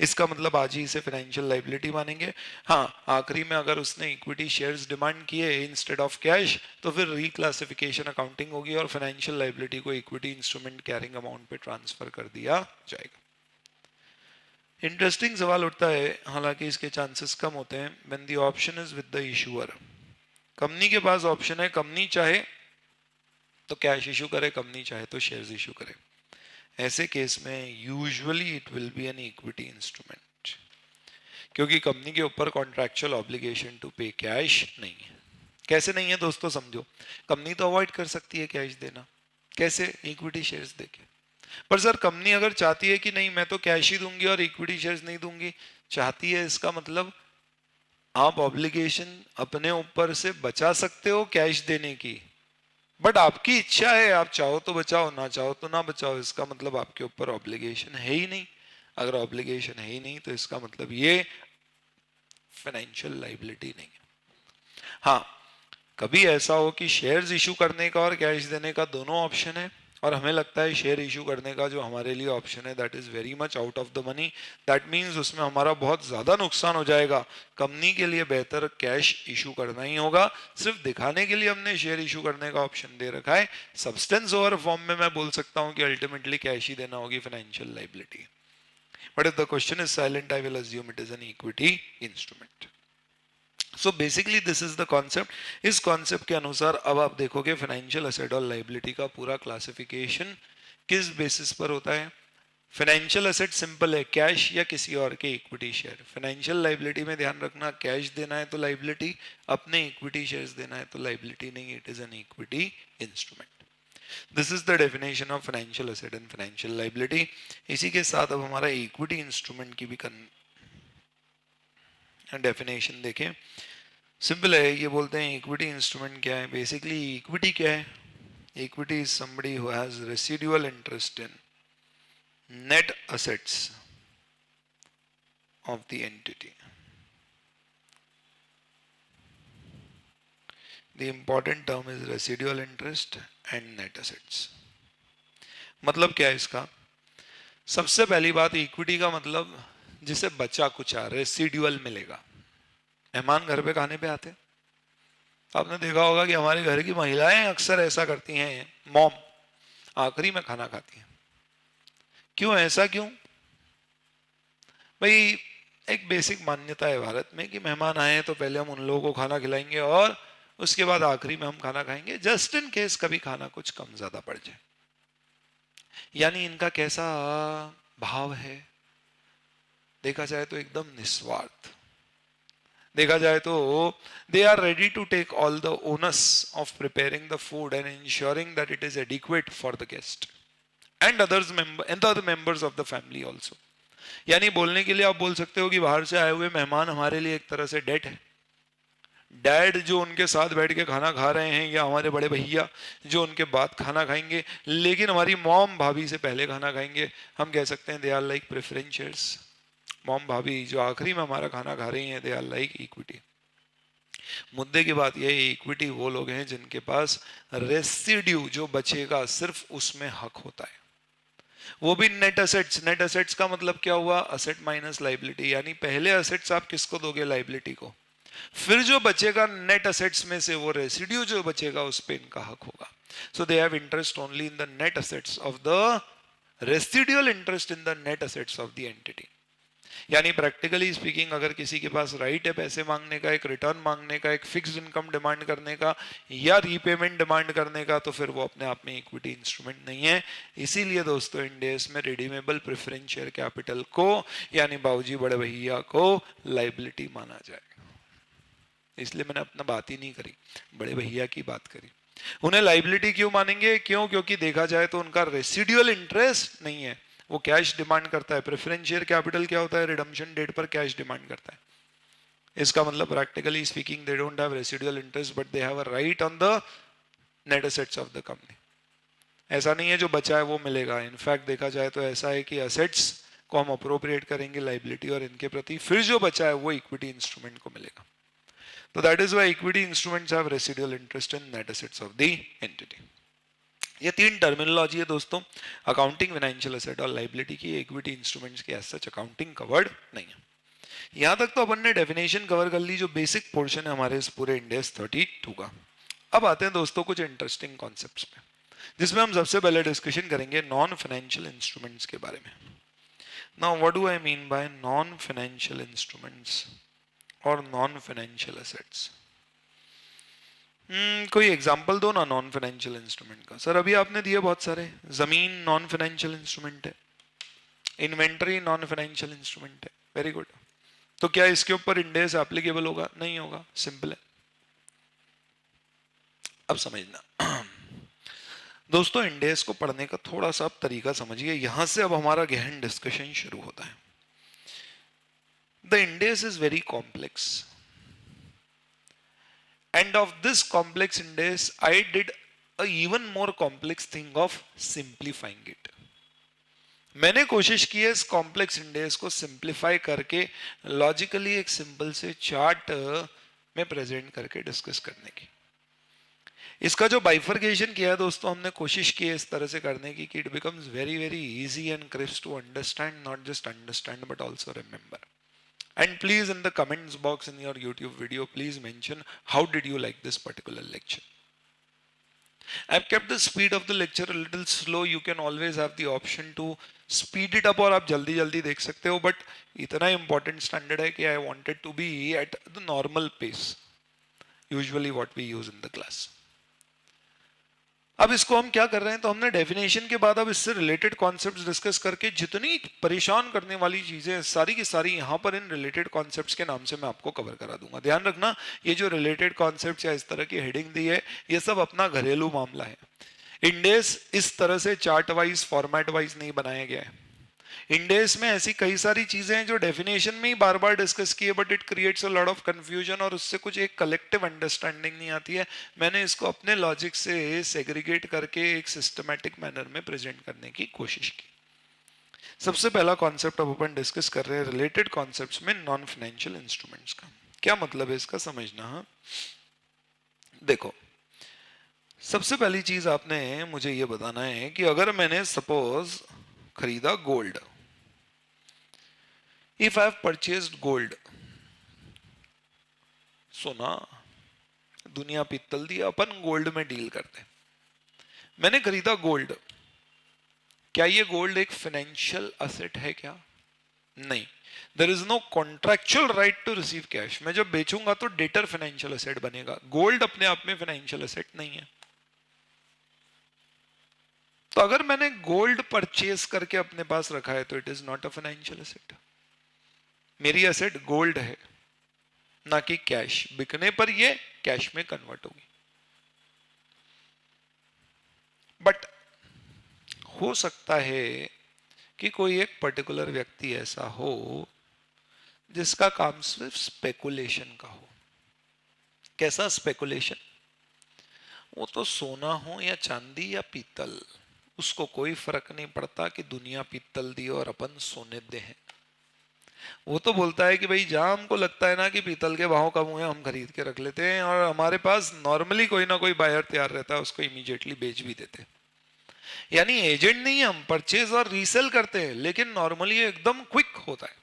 इसका मतलब आज ही इसे फाइनेंशियल लायबिलिटी मानेंगे। हाँ, आखिरी में अगर उसने इक्विटी शेयर्स डिमांड किए इंस्टेड ऑफ कैश तो फिर रिक्लासिफिकेशन अकाउंटिंग होगी और फाइनेंशियल लायबिलिटी को इक्विटी इंस्ट्रूमेंट कैरिंग अमाउंट पे ट्रांसफर कर दिया जाएगा। इंटरेस्टिंग सवाल उठता है, हालांकि इसके चांसेस कम होते हैं, when the option is with the issuer. Company के पास ऑप्शन है, कंपनी चाहे तो कैश इशू करे, कंपनी चाहे तो शेयर्स इशू करे। ऐसे केस में usually it will B N equity instrument, क्योंकि कंपनी के ऊपर contractual obligation to pay cash नहीं है। कैसे नहीं है दोस्तों समझो, कंपनी तो अवॉइड कर सकती है कैश देना, कैसे? इक्विटी शेयर्स देके। पर सर कंपनी अगर चाहती है कि नहीं मैं तो कैश ही दूंगी और इक्विटी शेयर्स नहीं दूंगी, चाहती है, इसका मतलब आप ऑब्लिगेशन अपने ऊपर से बचा सकते हो कैश देने की, बट आपकी इच्छा है, आप चाहो तो बचाओ, ना चाहो तो ना बचाओ, इसका मतलब आपके ऊपर ऑब्लिगेशन है ही नहीं। अगर ऑब्लिगेशन है ही नहीं तो इसका मतलब ये फाइनेंशियल लाइबिलिटी नहीं है। हाँ, कभी ऐसा हो कि शेयर्स इशू करने का और कैश देने का दोनों ऑप्शन है, और हमें लगता है शेयर इशू करने का जो हमारे लिए ऑप्शन है that is very much out of the money, that means उसमें हमारा बहुत ज्यादा नुकसान हो जाएगा, कंपनी के लिए बेहतर कैश इशू करना ही होगा। सिर्फ दिखाने के लिए हमने शेयर इशू करने का ऑप्शन दे रखा है, सब्सटेंस ओवर फॉर्म में मैं बोल सकता हूं कि अल्टीमेटली कैश ही देना होगी financial liability. But if the question is silent I will assume it is an equity instrument. So basically this is the concept. इस कॉन्सेप्ट के अनुसार अब आप देखोगे फाइनेंशियल असेट और लाइबिलिटी का पूरा क्लासिफिकेशन किस बेसिस पर होता है। फाइनेंशियल असेट सिंपल है, कैश या किसी और के इक्विटी शेयर। फाइनेंशियल लाइबिलिटी में ध्यान रखना, कैश देना है तो लाइबिलिटी, अपने इक्विटी शेयर्स देना है तो लाइबिलिटी नहीं, it is an equity instrument. This is the definition of financial asset and financial liability. इसी के साथ अब हमारा इक्विटी इंस्ट्रूमेंट की भी डेफिनेशन देखें। सिंपल है, ये बोलते हैं इक्विटी इंस्ट्रूमेंट क्या है। बेसिकली इक्विटी क्या है? Equity is somebody who has residual interest in net assets of the entity. The important term is residual interest and net assets. मतलब क्या है इसका? सबसे पहली बात, इक्विटी का मतलब जिसे बचा कुचा रेसिडुअल मिलेगा। मेहमान घर पे खाने पे आते, आपने देखा होगा कि हमारे घर की महिलाएं अक्सर ऐसा करती हैं, मॉम आखिरी में खाना खाती हैं। क्यों ऐसा क्यों? भाई एक बेसिक मान्यता है भारत में कि मेहमान आए तो पहले हम उन लोगों को खाना खिलाएंगे और उसके बाद आखिरी में हम खाना खाएंगे, जस्ट इन केस कभी खाना कुछ कम ज्यादा पड़ जाए। यानी इनका कैसा भाव है? देखा जाए तो एकदम निस्वार्थ। देखा जाए तो they are ready to take all the onus of preparing the food and ensuring that it is adequate for the guest and other members of the family also। यानी बोलने के लिए आप बोल सकते हो कि बाहर से आए हुए मेहमान हमारे लिए एक तरह से डेट है। डैड जो उनके साथ बैठ के खाना खा रहे हैं, या हमारे बड़े भैया जो उनके बाद खाना खाएंगे, लेकिन हमारी मॉम भाभी से पहले खाना खाएंगे। हम कह सकते हैं दे आर लाइक प्रेफरेंशियर्स। मॉम भाभी जो आखिरी में हमारा खाना खा रही हैं, दे आर लाइक इक्विटी। मुद्दे की बात यह है, इक्विटी वो लोग हैं जिनके पास रेसिड्यू जो बचेगा सिर्फ उसमें हक होता है, वो भी नेट असेट्स। नेट असेट्स का मतलब क्या हुआ? Asset minus liability. यानी पहले असेट्स आप किसको दोगे? लाइबिलिटी को। फिर जो बचेगा नेट असेट्स में से, वो रेसिड्यू जो बचेगा उस पे इनका हक होगा। So they have interest only in the net assets of the residual interest in the net assets of the entity. यानी प्रैक्टिकली स्पीकिंग, अगर किसी के पास राइट है पैसे मांगने का, एक रिटर्न मांगने का, एक फिक्स्ड इनकम डिमांड करने का या रीपेमेंट डिमांड करने का, तो फिर वो अपने आप में इक्विटी इंस्ट्रूमेंट नहीं है। इसीलिए दोस्तों इंडेस में रिडीमेबल प्रेफरेंस शेयर कैपिटल को, यानी बाबूजी बड़े भैया को लाइबिलिटी माना जाएगा। इसलिए मैंने अपना बात ही नहीं करी, बड़े भैया की बात करी। उन्हें लाइबिलिटी क्यों मानेंगे? क्यों? क्योंकि देखा जाए तो उनका रेसिडुअल इंटरेस्ट नहीं है, वो कैश डिमांड करता है। प्रेफरेंस शेयर कैपिटल क्या होता है? रिडम्पशन डेट पर कैश डिमांड करता है। इसका मतलब practically speaking they don't have residual interest but they have a right on the net assets of the company. ऐसा नहीं है जो बचा है वो मिलेगा। इनफैक्ट देखा जाए तो ऐसा है कि असेट्स को हम अप्रोप्रिएट करेंगे लाइबिलिटी और इनके प्रति, फिर जो बचा है वो इक्विटी इंस्ट्रूमेंट को मिलेगा। तो that is why equity instruments have residual interest in net assets of the entity. ये तीन टर्मिनोलॉजी है दोस्तों अकाउंटिंग फाइनेंशियल एसेट और लाइबिलिटी की। इक्विटी इंस्ट्रूमेंट्स की एज सच अकाउंटिंग कवर्ड नहीं है। यहां तक तो अपन ने डेफिनेशन कवर कर ली, जो बेसिक पोर्शन है हमारे इस पूरे इंडेस 32 का। अब आते हैं दोस्तों कुछ इंटरेस्टिंग कॉन्सेप्ट्स पे, जिसमें हम सबसे पहले डिस्कशन करेंगे नॉन फाइनेंशियल इंस्ट्रूमेंट्स के बारे में। Now what do I mean by non financial instruments और नॉन फाइनेंशियल एसेट्स? कोई एग्जांपल दो ना नॉन फाइनेंशियल इंस्ट्रूमेंट का। सर अभी आपने दिए बहुत सारे। जमीन नॉन फाइनेंशियल इंस्ट्रूमेंट है, इन्वेंटरी नॉन फाइनेंशियल इंस्ट्रूमेंट है, वेरी गुड। तो क्या इसके ऊपर इंडेस एप्लीकेबल होगा? नहीं होगा, सिंपल है। अब समझना दोस्तों, इंडेस को पढ़ने का थोड़ा सा अब तरीका समझिए, यहां से अब हमारा गहन डिस्कशन शुरू होता है। The इंडेस is very complex. And of this complex index, I did a even more complex thing of simplifying it. मैंने कोशिश की है इस कॉम्प्लेक्स इंडेक्स को सिंप्लीफाई करके लॉजिकली एक सिंपल से चार्ट में प्रेजेंट करके डिस्कस करने की. इसका जो बाइफर्केशन किया है दोस्तों, हमने कोशिश की है इस तरह से करने की कि it becomes very very easy and crisp to understand, not just understand but also remember. And please in the comments box in your YouTube video, please mention how did you like this particular lecture. I've kept the speed of the lecture a little slow. You can always have the option to speed it up और आप जल्दी जल्दी देख सकते हो, but इतना important standard है कि I wanted to be at the normal pace, usually what we use in the class. अब इसको हम क्या कर रहे हैं, तो हमने डेफिनेशन के बाद अब इससे रिलेटेड कॉन्सेप्ट्स डिस्कस करके जितनी परेशान करने वाली चीजें सारी की सारी यहाँ पर इन रिलेटेड कॉन्सेप्ट्स के नाम से मैं आपको कवर करा दूंगा. ध्यान रखना, ये जो रिलेटेड कॉन्सेप्ट्स या इस तरह की हेडिंग दी है, ये सब अपना घरेलू मामला है. इंडेक्स इस तरह से चार्ट वाइज फॉर्मेट वाइज नहीं बनाया गया है. इंडेक्स में ऐसी कई सारी चीजें हैं जो डेफिनेशन में ही बार बार डिस्कस की है, but it creates a lot of confusion और उससे कुछ एक कलेक्टिव अंडरस्टैंडिंग नहीं आती है. मैंने इसको अपने लॉजिक से सेग्रीगेट करके एक सिस्टमैटिक मैनर में प्रेजेंट करने की कोशिश की. सबसे पहला कॉन्सेप्ट अब अपन डिस्कस कर रहे हैं रिलेटेड कॉन्सेप्ट्स में नॉन फाइनेंशियल इंस्ट्रूमेंट्स का. क्या मतलब है इसका समझना. हाँ देखो, सबसे पहली चीज आपने मुझे ये बताना है कि अगर मैंने सपोज खरीदा gold, if I have purchased gold, सोना दुनिया पित्तल दी, अपन गोल्ड में डील करते. मैंने खरीदा गोल्ड, क्या ये गोल्ड एक फाइनेंशियल असेट है क्या? नहीं. There is no contractual right to receive cash. मैं जब बेचूंगा तो डेटर फाइनेंशियल असेट बनेगा. गोल्ड अपने आप में फाइनेंशियल असेट नहीं है. तो अगर मैंने गोल्ड परचेज करके अपने पास रखा है तो it is not a financial asset. मेरी एसेट गोल्ड है, ना कि कैश. बिकने पर ये कैश में कन्वर्ट होगी. बट हो सकता है कि कोई एक पर्टिकुलर व्यक्ति ऐसा हो जिसका काम सिर्फ स्पेकुलेशन का हो. कैसा स्पेकुलेशन? वो तो सोना हो या चांदी या पीतल, उसको कोई फर्क नहीं पड़ता कि दुनिया पीतल दी और अपन सोने दे हैं. वो तो बोलता है कि भाई जहां हमको लगता है ना कि पीतल के भाव कम हुए, हम खरीद के रख लेते हैं और हमारे पास नॉर्मली कोई ना कोई बायर तैयार रहता है, उसको इमीडिएटली बेच भी देते हैं. यानी एजेंट नहीं, हम परचेज और रीसेल करते हैं, लेकिन नॉर्मली एकदम क्विक होता है.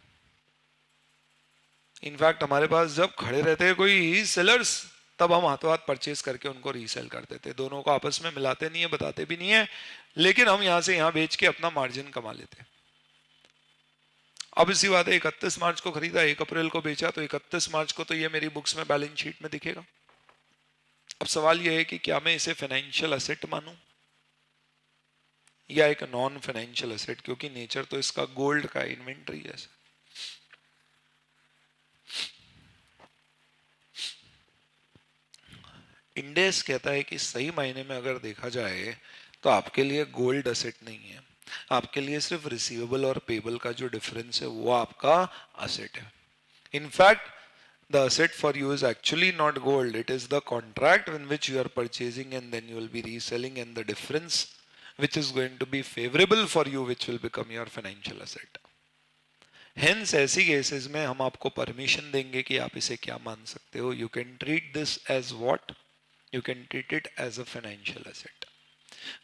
इनफैक्ट हमारे पास जब खड़े रहते हैं कोई सेलर्स, तब हम हाथों हाथ परचेज करके उनको रीसेल कर देते. दोनों को आपस में मिलाते नहीं है, बताते भी नहीं है, लेकिन हम यहां से यहां बेच के अपना मार्जिन कमा लेते हैं. अब इसी बात है, 31 मार्च को खरीदा, 1 अप्रैल को बेचा, तो 31 मार्च को तो ये मेरी बुक्स में बैलेंस शीट में दिखेगा. अब सवाल ये है कि क्या मैं इसे फाइनेंशियल असेट मानूं या एक नॉन फाइनेंशियल असेट, क्योंकि नेचर तो इसका गोल्ड का इन्वेंट्री जैसा. इंडेक्स कहता है कि सही मायने में अगर देखा जाए तो आपके लिए गोल्ड असेट नहीं है. आपके लिए सिर्फ रिसीवेबल और पेबल का जो डिफरेंस है वो आपका असेट है. In fact the asset for you is actually not gold, it is the contract in which you are purchasing and then you will be reselling, and the difference which is going to be favorable for you which will become your financial asset. Hence ऐसी cases में हम आपको permission देंगे कि आप इसे क्या मान सकते हो. You can treat this as what? You can treat it as a financial asset.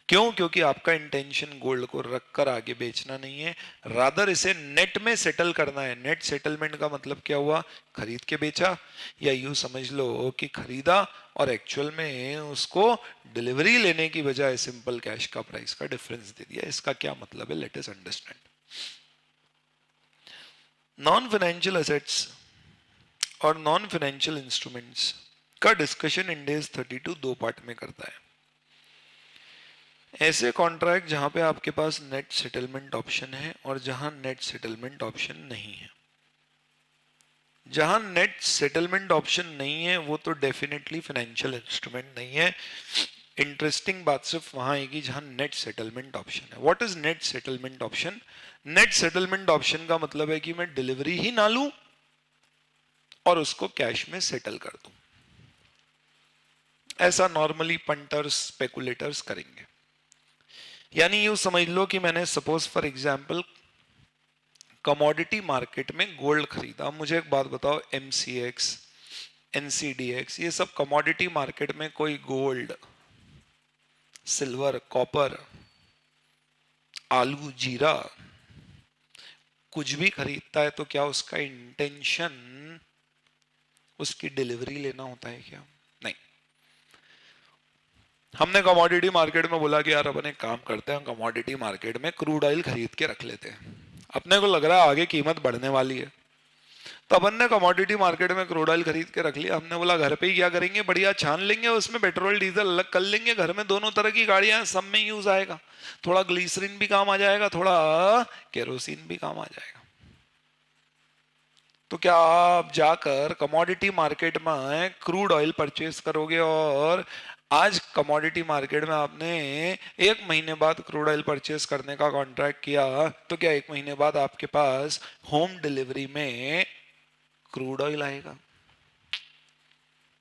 क्यों? क्योंकि आपका इंटेंशन गोल्ड को रखकर आगे बेचना नहीं है, रादर इसे नेट में सेटल करना है. नेट सेटलमेंट का मतलब क्या हुआ? खरीद के बेचा, या यूं समझ लो कि खरीदा और एक्चुअल में उसको डिलीवरी लेने की बजाय सिंपल कैश का प्राइस का डिफरेंस दे दिया. इसका क्या मतलब है? Late us understand. Non financial assets और नॉन फाइनेंशियल इंस्ट्रूमेंट्स का डिस्कशन इंडेक्स 32 दो पार्ट में करता है. ऐसे कॉन्ट्रैक्ट जहां पे आपके पास नेट सेटलमेंट ऑप्शन है और जहां नेट सेटलमेंट ऑप्शन नहीं है. जहां नेट सेटलमेंट ऑप्शन नहीं है वो तो डेफिनेटली फाइनेंशियल इंस्ट्रूमेंट नहीं है. इंटरेस्टिंग बात सिर्फ वहां आएगी जहां नेट सेटलमेंट ऑप्शन है. What is net settlement option? Net settlement option का मतलब है कि मैं डिलीवरी ही ना लूं और उसको कैश में सेटल कर दूं. ऐसा नॉर्मली पंटर्स स्पेकुलेटर्स करेंगे। यानी यूं समझ लो कि मैंने suppose for example commodity market में गोल्ड खरीदा। मुझे एक बात बताओ, MCX, NCDX, ये सब कमोडिटी मार्केट में कोई गोल्ड, सिल्वर, कॉपर, आलू, जीरा कुछ भी खरीदता है तो क्या उसका इंटेंशन उसकी डिलीवरी लेना होता है क्या? नहीं। हमने कमोडिटी मार्केट में बोला कि यार अपन एक काम करते हैं, कमोडिटी मार्केट में क्रूड ऑयल खरीद के रख लेते हैं, अपने को लग रहा है आगे कीमत बढ़ने वाली है, तो अपन ने कमोडिटी मार्केट में क्रूड ऑयल खरीद के रख लिया। हमने बोला घर पे ही क्या करेंगे, बढ़िया छान लेंगे, उसमें पेट्रोल डीजल अलग कर लेंगे, घर में दोनों तरह की गाड़ियां हैं, सब में यूज आएगा, थोड़ा ग्लीसरीन भी काम आ जाएगा, थोड़ा केरोसिन भी काम आ जाएगा। तो क्या आप जाकर कमोडिटी मार्केट में क्रूड ऑयल परचेज करोगे और आज कमोडिटी मार्केट में आपने एक महीने बाद क्रूड ऑयल परचेज करने का कॉन्ट्रैक्ट किया, तो क्या एक महीने बाद आपके पास होम डिलीवरी में क्रूड ऑयल आएगा?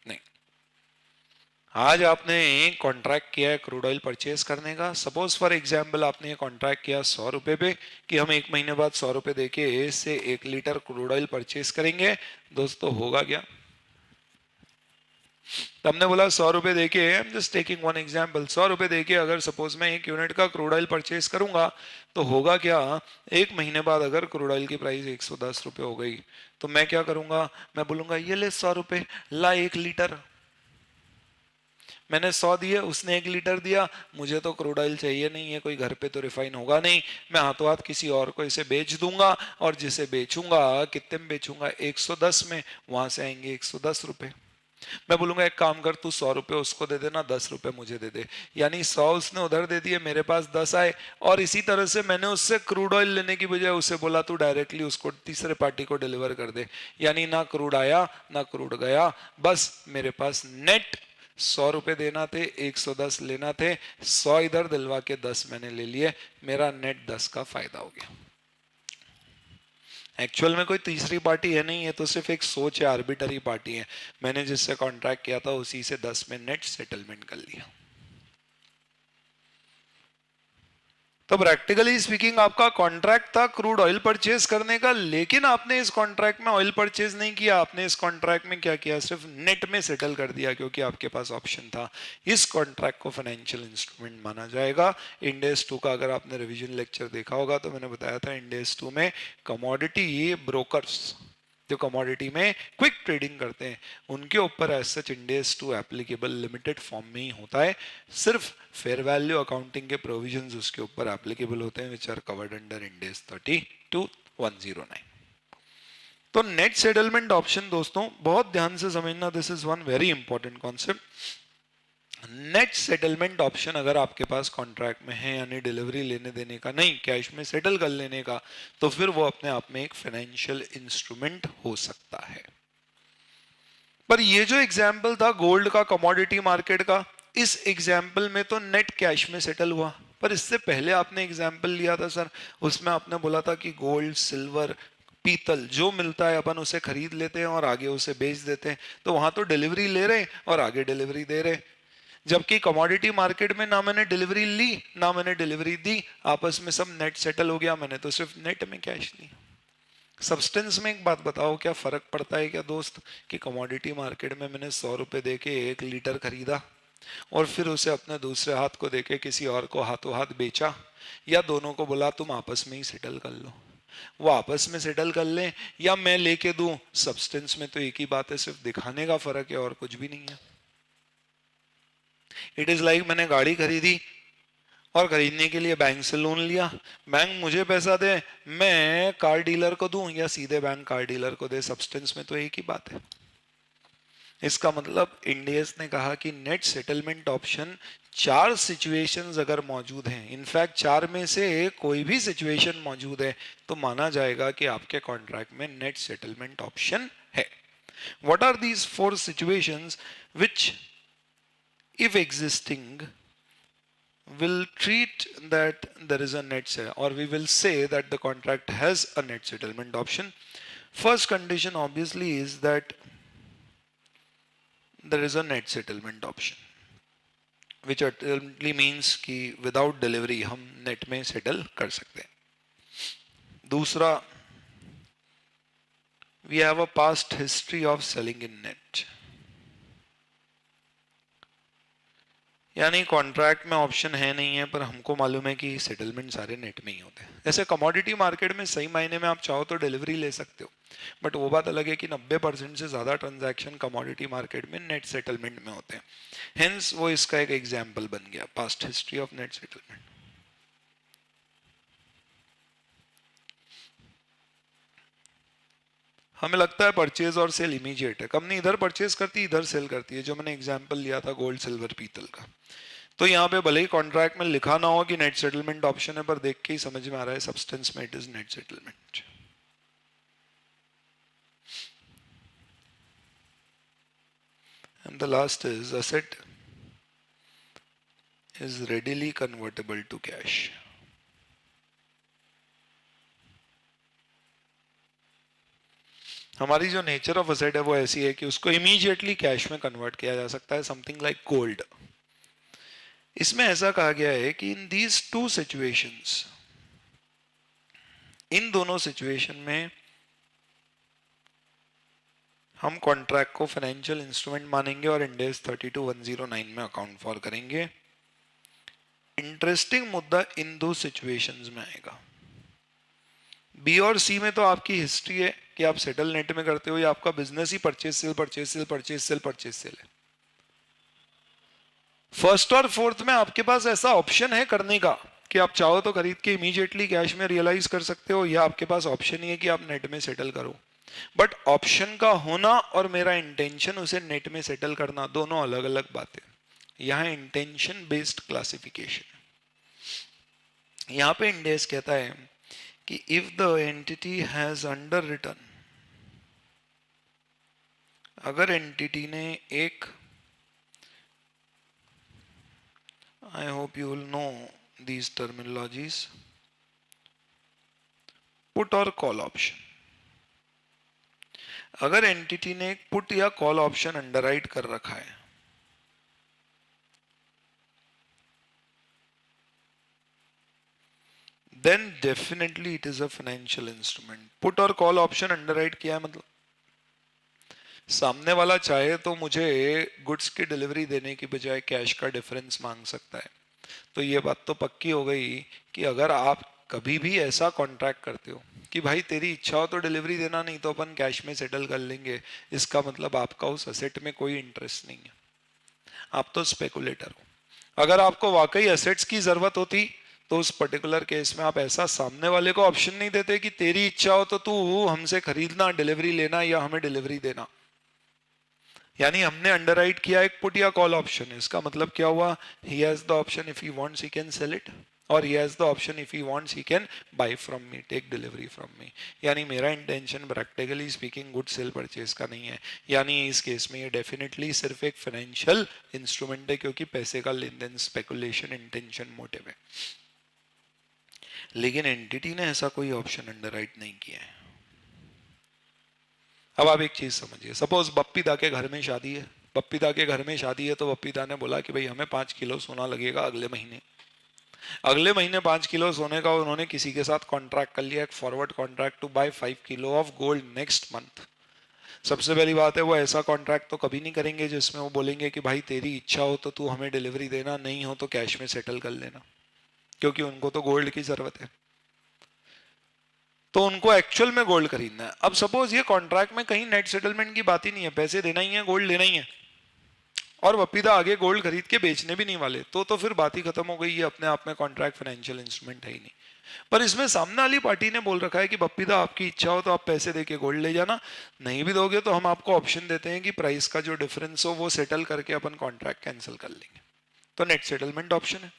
नहीं। आज आपने कॉन्ट्रैक्ट किया है क्रूड ऑयल परचेज करने का। सपोज फॉर एग्जांपल आपने ये कॉन्ट्रैक्ट किया 100 रुपए पे कि हम एक महीने बाद 100 रुपए देके इससे 1 लीटर क्रूड ऑयल परचेज करेंगे। दोस्तों होगा क्या? तो हमने बोला 100 रुपए देके, I am just taking one example, 100 रुपए देके अगर सपोज मैं 1 यूनिट का क्रूड ऑयल परचेज करूंगा तो होगा क्या, एक महीने बाद अगर क्रूड ऑयल की प्राइस 110 रुपए हो गई तो मैं क्या करूंगा, मैं बोलूंगा ये ले 100 रुपए, ला 1 लीटर। मैंने 100 दिए, उसने 1 लीटर दिया, मुझे तो क्रूड ऑयल चाहिए नहीं है, कोई घर पे तो रिफाइन होगा नहीं, मैं हाथों हाथ किसी और को इसे बेच दूंगा, और जिसे बेचूंगा कितने में बेचूंगा, 110 में, वहां से आएंगे 110 रुपए। मैं बोलूंगा एक काम कर, तू 100 रुपए उसको दे देना, 10 रुपए मुझे दे दे, यानी 100 उसने उधर दे दिए, मेरे पास 10 आए। और इसी तरह से मैंने उससे क्रूड ऑयल लेने की बजाय उसे बोला तू डायरेक्टली उसको तीसरे पार्टी को डिलीवर कर दे, यानी ना क्रूड आया ना क्रूड गया, बस मेरे पास नेट 100 रुपए देना थे, 110 लेना थे, 100 इधर दिलवा के 10 मैंने ले लिए, मेरा नेट 10 का फायदा हो गया। एक्चुअल में कोई तीसरी पार्टी है नहीं, है तो सिर्फ एक सोच है, आर्बिटरी पार्टी है, मैंने जिससे कॉन्ट्रैक्ट किया था उसी से 10 में नेट सेटलमेंट कर लिया। तो प्रैक्टिकली स्पीकिंग आपका कॉन्ट्रैक्ट था क्रूड ऑयल परचेज करने का, लेकिन आपने इस कॉन्ट्रैक्ट में ऑयल परचेज नहीं किया, आपने इस कॉन्ट्रैक्ट में क्या किया, सिर्फ नेट में सेटल कर दिया, क्योंकि आपके पास ऑप्शन था। इस कॉन्ट्रैक्ट को फाइनेंशियल इंस्ट्रूमेंट माना जाएगा। इंडेस 2 का अगर आपने रिवीजन लेक्चर देखा होगा तो मैंने बताया था इंडेस 2 में कमोडिटी ब्रोकर्स जो कमोडिटी में क्विक ट्रेडिंग करते हैं उनके ऊपर as such Ind AS 2 applicable limited form में ही होता है, सिर्फ फेयर वैल्यू अकाउंटिंग के प्रोविजंस उसके ऊपर एप्लीकेबल होते हैं, which are covered under Ind AS 32,109। तो नेट सेटलमेंट ऑप्शन दोस्तों बहुत ध्यान से समझना, this is one very important concept. Net settlement option अगर आपके पास कॉन्ट्रैक्ट में है, यानी डिलीवरी लेने देने का नहीं, कैश में सेटल कर लेने का, तो फिर वो अपने आप में एक फाइनेंशियल इंस्ट्रूमेंट हो सकता है। पर ये जो एग्जाम्पल था गोल्ड का, कमोडिटी मार्केट का, इस एग्जाम्पल में तो नेट कैश में सेटल हुआ, पर इससे पहले आपने एग्जाम्पल लिया था सर, उसमें आपने बोला था कि गोल्ड, सिल्वर, पीतल जो मिलता है अपन उसे खरीद लेते हैं और आगे उसे बेच देते हैं, तो वहां तो डिलीवरी ले रहे हैं और आगे डिलीवरी दे रहे हैं। जबकि कमोडिटी मार्केट में ना मैंने डिलीवरी ली ना मैंने डिलीवरी दी, आपस में सब नेट सेटल हो गया, मैंने तो सिर्फ नेट में कैश ली। सब्सटेंस में एक बात बताओ, क्या फर्क पड़ता है क्या दोस्त कि कमोडिटी मार्केट में मैंने 100 रुपए देके 1 लीटर खरीदा और फिर उसे अपने दूसरे हाथ को देके किसी और को हाथों हाथ बेचा, या दोनों को बोला तुम आपस में ही सेटल कर लो, वो आपस में सेटल कर लें या मैं लेके दूं, सब्सटेंस में तो एक ही बात है, सिर्फ दिखाने का फर्क है और कुछ भी नहीं है। इट इज लाइक मैंने गाड़ी खरीदी और खरीदने के लिए बैंक से लोन लिया, बैंक मुझे पैसा दे, मैं कार डीलर को दूं या सीधे बैंक कार डीलर को दे, सब्सटेंस में तो एक ही बात है। इसका मतलब इंडियस ने कहा कि नेट सेटलमेंट ऑप्शन 4 सिचुएशंस अगर मौजूद हैं, इनफैक्ट 4 में से कोई भी सिचुएशन मौजूद है तो माना जाएगा कि आपके कॉन्ट्रैक्ट में नेट सेटलमेंट ऑप्शन है। What are these 4 situations which if existing will treat that there is a net or we will say that the contract has a net settlement option. First condition obviously is that there is a net settlement option, which ultimately means कि without delivery हम net में settle कर सकते हैं. दूसरा, we have a past history of selling in net. यानी contract में option है नहीं है, पर हमको मालूम है कि सेटलमेंट सारे नेट में ही होते हैं. जैसे कमोडिटी मार्केट में सही मायने में आप चाहो तो डिलीवरी ले सकते हो, बट वो बात अलग है कि 90% से ज़्यादा ट्रांजैक्शन कमोडिटी मार्केट में नेट सेटलमेंट में होते हैं. हेंस वो इसका एक एग्जाम्पल बन गया, past history of net settlement. हमें लगता है परचेज और सेल इमीडिएट है. कंपनी इधर परचेज करती है, इधर सेल करती है, जो मैंने एग्जांपल लिया था गोल्ड सिल्वर पीतल का. तो यहाँ पे भले ही कॉन्ट्रैक्ट में लिखा ना हो कि नेट सेटलमेंट ऑप्शन है, पर देख के ही समझ में आ रहा है सब्सटेंस में it is net settlement. And the last is asset is readily convertible to cash. हमारी जो नेचर ऑफ असेट है वो ऐसी है कि उसको इमीडिएटली कैश में कन्वर्ट किया जा सकता है, समथिंग लाइक गोल्ड. इसमें ऐसा कहा गया है कि इन दीज टू सिचुएशंस, इन दोनों सिचुएशन में हम कॉन्ट्रैक्ट को फाइनेंशियल इंस्ट्रूमेंट मानेंगे और इंड AS 32(109) में अकाउंट फॉर करेंगे. इंटरेस्टिंग मुद्दा इन दो सिचुएशंस में आएगा. बी और सी में तो आपकी हिस्ट्री है कि आप सेटल नेट में करते हो, या आपका बिजनेस ही purchase sale purchase sale purchase sale purchase sale है. फर्स्ट और फोर्थ में आपके पास ऐसा ऑप्शन है करने का कि आप चाहो तो खरीद के इमीडिएटली कैश में रियलाइज कर सकते हो, या आपके पास ऑप्शन ही है कि आप नेट में सेटल करो. बट ऑप्शन का होना और मेरा इंटेंशन उसे नेट में सेटल करना, दोनों अलग अलग बातें. यहां इंटेंशन बेस्ड क्लासिफिकेशन. यहां पे इंड AS कहता है कि if the entity has under return, अगर एंटिटी ने एक, I hope you will know these terminologies, put और कॉल ऑप्शन. अगर एंटिटी ने एक पुट या कॉल ऑप्शन अंडरराइट कर रखा है, then definitely it is a financial instrument. Put और कॉल ऑप्शन अंडरराइट किया है मतलब सामने वाला चाहे तो मुझे गुड्स की डिलीवरी देने की बजाय कैश का डिफरेंस मांग सकता है. तो ये बात तो पक्की हो गई कि अगर आप कभी भी ऐसा कॉन्ट्रैक्ट करते हो कि भाई तेरी इच्छा हो तो डिलीवरी देना, नहीं तो अपन कैश में सेटल कर लेंगे, इसका मतलब आपका उस असेट में कोई इंटरेस्ट नहीं है, आप तो स्पेकुलेटर हो. अगर आपको वाकई असेट्स की जरूरत होती तो उस पर्टिकुलर केस में आप ऐसा सामने वाले को ऑप्शन नहीं देते कि तेरी इच्छा हो तो तू हमसे खरीदना, डिलीवरी लेना या हमें डिलीवरी देना. यानी हमने अंडरराइट किया एक पुट या कॉल ऑप्शन. इसका मतलब क्या हुआ, he has the option, if he wants he can sell it, और he has the option, if he wants he can buy from me, take delivery from me. यानी मेरा intention practically speaking good sale purchase का नहीं है. यानी इस case में ये डेफिनेटली सिर्फ एक फाइनेंशियल इंस्ट्रूमेंट है, क्योंकि पैसे का लेन देन स्पेकुलेशन इंटेंशन मोटिव है. लेकिन एंटिटी ने ऐसा कोई ऑप्शन अंडरराइट नहीं किया है. अब आप एक चीज समझिए, सपोज बप्पीदा के घर में शादी है. बप्पीदा के घर में शादी है तो बप्पीदा ने बोला कि भाई हमें 5 किलो सोना लगेगा अगले महीने. अगले महीने 5 किलो सोने का उन्होंने किसी के साथ कॉन्ट्रैक्ट कर लिया, एक forward contract to buy 5 kilo of gold next month. सबसे पहली बात है, वो ऐसा कॉन्ट्रैक्ट तो कभी नहीं करेंगे जिसमें वो बोलेंगे कि भाई तेरी इच्छा हो तो तू हमें डिलीवरी देना, नहीं हो तो कैश में सेटल कर लेना, क्योंकि उनको तो गोल्ड की जरूरत है. तो उनको एक्चुअल में गोल्ड खरीदना है. अब सपोज ये कॉन्ट्रैक्ट में कहीं नेट सेटलमेंट की बात ही नहीं है, पैसे देना ही है, गोल्ड लेना ही है, और वपीदा आगे गोल्ड खरीद के बेचने भी नहीं वाले, तो फिर बात ही खत्म हो गई. ये अपने आप में कॉन्ट्रैक्ट फाइनेंशियल इंस्ट्रूमेंट है ही नहीं. पर इसमें सामने वाली पार्टी ने बोल रखा है कि बप्पीदा आपकी इच्छा हो तो आप पैसे देके गोल्ड ले जाना, नहीं भी दोगे तो हम आपको ऑप्शन देते हैं कि प्राइस का जो डिफरेंस हो वो सेटल करके अपन कॉन्ट्रैक्ट कैंसिल कर लेंगे. तो नेट सेटलमेंट ऑप्शन है.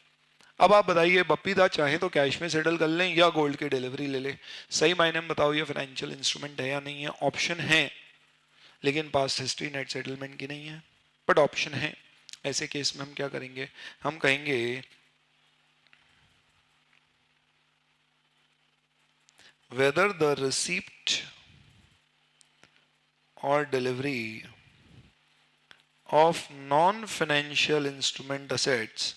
अब आप बताइए, बप्पीदा चाहे तो कैश में सेटल कर लें या गोल्ड की डिलीवरी ले ले. सही मायने में बताओ, ये फाइनेंशियल इंस्ट्रूमेंट है या नहीं है? ऑप्शन है, लेकिन पास्ट हिस्ट्री नेट सेटलमेंट की नहीं है, बट ऑप्शन है. ऐसे केस में हम क्या करेंगे, हम कहेंगे whether the receipt or delivery of non-financial instrument assets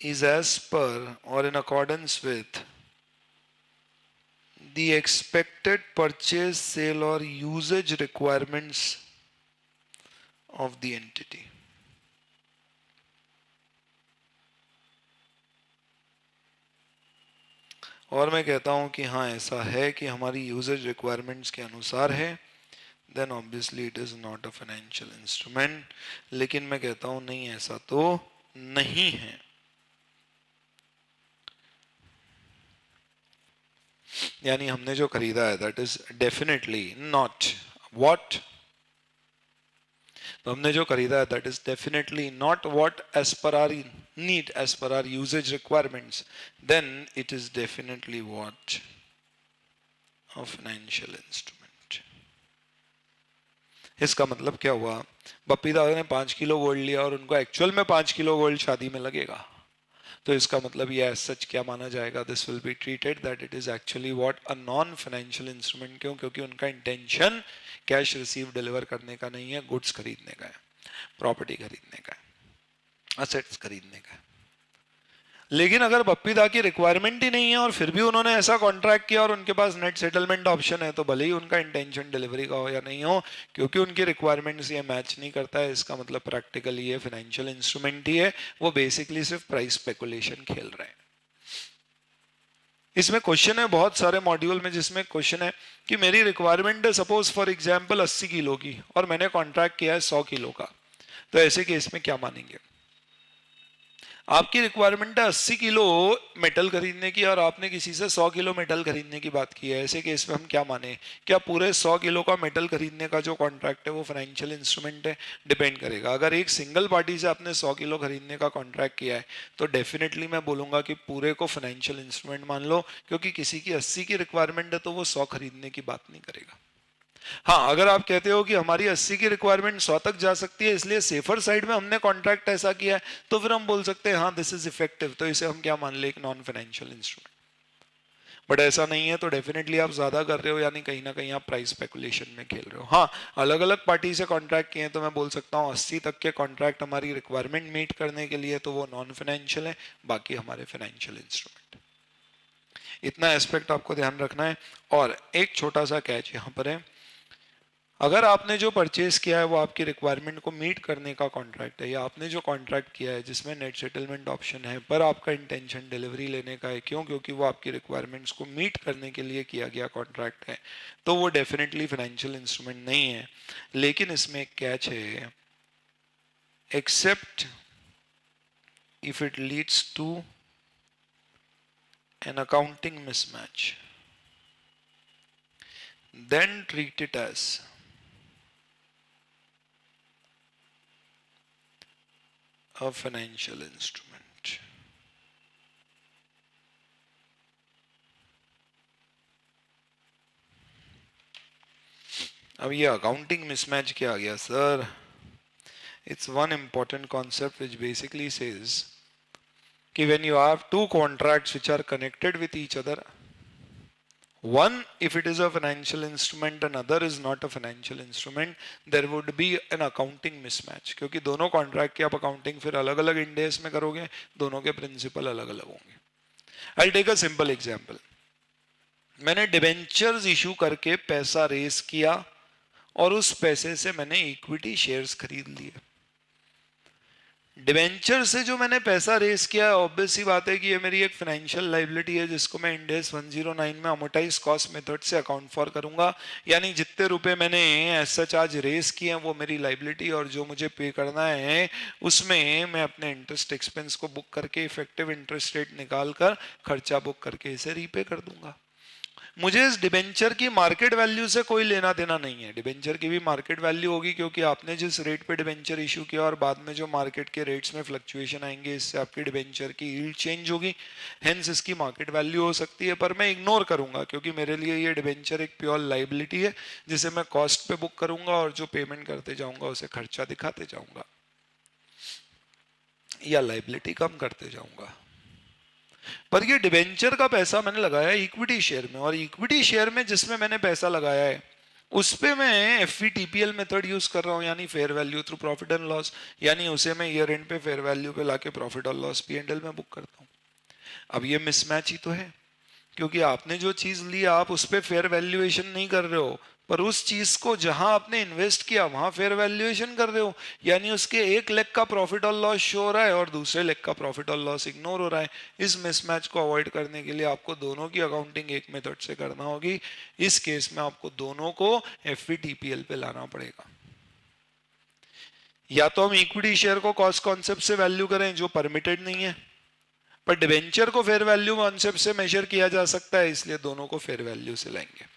is as per or in accordance with the expected purchase, sale or usage requirements of the entity. और मैं कहता हूं कि हाँ ऐसा है कि हमारी यूजेज रिक्वायरमेंट्स के अनुसार है, then obviously it is not a financial instrument. लेकिन मैं कहता हूं नहीं ऐसा तो नहीं है. यानी हमने जो खरीदा है that is definitely not what, तो हमने जो खरीदा है that is definitely not what as per our need, as per our usage requirements, then it is definitely what a financial instrument. इसका मतलब क्या हुआ, बप्पी दादा ने 5 किलो गोल्ड लिया और उनको एक्चुअल में 5 किलो गोल्ड शादी में लगेगा, तो इसका मतलब ये एज सच क्या माना जाएगा, this will be treated that it is actually what a non financial instrument. क्यों? क्योंकि उनका इंटेंशन कैश रिसीव डिलीवर करने का नहीं है, गुड्स खरीदने का है, प्रॉपर्टी खरीदने का है, असेट्स खरीदने का है. लेकिन अगर बप्पी दा की रिक्वायरमेंट ही नहीं है और फिर भी उन्होंने ऐसा कॉन्ट्रैक्ट किया और उनके पास नेट सेटलमेंट ऑप्शन है, तो भले ही उनका इंटेंशन डिलीवरी का हो या नहीं हो, क्योंकि उनकी रिक्वायरमेंट्स ये मैच नहीं करता है, इसका मतलब प्रैक्टिकली ये फाइनेंशियल इंस्ट्रूमेंट ही है. वो बेसिकली सिर्फ प्राइस स्पेकुलेशन खेल रहे हैं. इसमें क्वेश्चन है बहुत सारे मॉड्यूल में, जिसमें क्वेश्चन है कि मेरी रिक्वायरमेंट है सपोज फॉर एग्जांपल 80 किलो की और मैंने कॉन्ट्रैक्ट किया है 100 किलो का, तो ऐसे केस में क्या मानेंगे. आपकी रिक्वायरमेंट है 80 किलो मेटल खरीदने की और आपने किसी से 100 किलो मेटल खरीदने की बात की है, ऐसे केस में हम क्या माने, क्या पूरे 100 किलो का मेटल खरीदने का जो कॉन्ट्रैक्ट है वो फाइनेंशियल इंस्ट्रूमेंट है, डिपेंड करेगा. अगर एक सिंगल पार्टी से आपने 100 किलो खरीदने का कॉन्ट्रैक्ट किया है तो डेफिनेटली मैं बोलूंगा कि पूरे को फाइनेंशियल इंस्ट्रूमेंट मान लो, क्योंकि किसी की 80 की रिक्वायरमेंट है तो वो 100 खरीदने की बात नहीं करेगा. हाँ, अगर आप कहते हो कि हमारी 80 की रिक्वायरमेंट 100 तक जा सकती है इसलिए सेफर साइड में हमने कॉन्ट्रैक्ट ऐसा किया है, तो फिर हम बोल सकते हैं हाँ दिस इज इफेक्टिव, तो इसे हम क्या मान ले, एक नॉन फाइनेंशियल इंस्ट्रूमेंट. बट ऐसा नहीं है तो डेफिनेटली आप ज्यादा कर रहे हो, यानी कहीं ना कहीं आप प्राइस स्पेकुलेशन में खेल रहे हो. हाँ, अलग अलग पार्टी से कॉन्ट्रैक्ट किए हैं तो मैं बोल सकता हूँ 80 तक के कॉन्ट्रैक्ट हमारी रिक्वायरमेंट मीट करने के लिए तो वो नॉन फाइनेंशियल है, बाकी हमारे फाइनेंशियल इंस्ट्रूमेंट. इतना एस्पेक्ट आपको ध्यान रखना है. और एक छोटा सा कैच यहाँ पर है, अगर आपने जो परचेज किया है वो आपकी रिक्वायरमेंट को मीट करने का कॉन्ट्रैक्ट है, या आपने जो कॉन्ट्रैक्ट किया है जिसमें नेट सेटलमेंट ऑप्शन है पर आपका इंटेंशन डिलीवरी लेने का है, क्यों? क्योंकि वो आपकी रिक्वायरमेंट्स को मीट करने के लिए किया गया कॉन्ट्रैक्ट है, तो वो डेफिनेटली फाइनेंशियल इंस्ट्रूमेंट नहीं है. लेकिन इसमें एक कैच है, except if it leads to an accounting mismatch, then treat it as a financial instrument. अब ये अकाउंटिंग मिसमैच क्या आ गया sir? It's one important concept which basically says कि when you have two contracts which are connected with each other, one if it is a financial instrument and other is not a financial instrument, there would be an accounting mismatch. क्योंकि दोनों contract की आप accounting फिर अलग अलग इंडेस में करोगे, दोनों के प्रिंसिपल अलग अलग होंगे. I'll take a simple example. मैंने डिबेंचर्स इशू करके पैसा रेस किया और उस पैसे से मैंने इक्विटी शेयर्स खरीद लिए. डिबेंचर से जो मैंने पैसा रेस किया है, ऑब्वियस सी बात है कि ये मेरी एक फाइनेंशियल लाइबिलिटी है जिसको मैं इंड एस 109 में अमोर्टाइज कॉस्ट मेथड से अकाउंट फॉर करूंगा. यानी जितने रुपए मैंने एज सच आज रेस किए हैं वो मेरी लाइबिलिटी, और जो मुझे पे करना है उसमें मैं अपने इंटरेस्ट एक्सपेंस को बुक करके इफेक्टिव इंटरेस्ट रेट निकाल कर खर्चा बुक करके इसे रीपे कर दूंगा. मुझे इस डिबेंचर की मार्केट वैल्यू से कोई लेना देना नहीं है. डिबेंचर की भी मार्केट वैल्यू होगी क्योंकि आपने जिस रेट पे डिबेंचर इशू किया और बाद में जो मार्केट के रेट्स में फ्लक्चुएशन आएंगे इससे आपकी डिबेंचर की यील्ड चेंज होगी, हेंस इसकी मार्केट वैल्यू हो सकती है. पर मैं इग्नोर करूंगा क्योंकि मेरे लिए ये डिबेंचर एक प्योर लाइबिलिटी है जिसे मैं कॉस्ट पे बुक करूंगा और जो पेमेंट करते जाऊंगा उसे खर्चा दिखाते जाऊंगा या लाइबिलिटी कम करते जाऊंगा. पर ये डिबेंचर का पैसा मैंने लगाया इक्विटी शेयर में, और इक्विटी शेयर में जिसमें मैंने पैसा लगाया है उस पे मैं FVTPL मेथड यूज कर रहा हूं, यानी fair value through profit and loss, यानी उसे मैं ईयर एंड पे फेयर वैल्यू पे लाके प्रॉफिट और लॉस P&L में बुक करता हूं। अब ये मिसमैच ही तो है, क्योंकि आपने जो चीज ली आप उस पे फेयर वैल्यूएशन नहीं कर रहे हो, पर उस चीज को जहां आपने इन्वेस्ट किया वहां फेयर वैल्यूएशन कर रहे हो, यानी उसके एक लेग का प्रॉफिट और लॉस शो हो रहा है और दूसरे लेग का प्रॉफिट और लॉस इग्नोर हो रहा है। इस मिसमैच को अवॉइड करने के लिए आपको दोनों की अकाउंटिंग एक मेथड से करना होगी। इस केस में आपको दोनों को FVTPL पे लाना पड़ेगा। या तो हम इक्विटी शेयर को कॉस्ट कॉन्सेप्ट से वैल्यू करें जो परमिटेड नहीं है, पर डिवेंचर को फेयर वैल्यू कॉन्सेप्ट से मेजर किया जा सकता है, इसलिए दोनों को फेयर वैल्यू से लेंगे।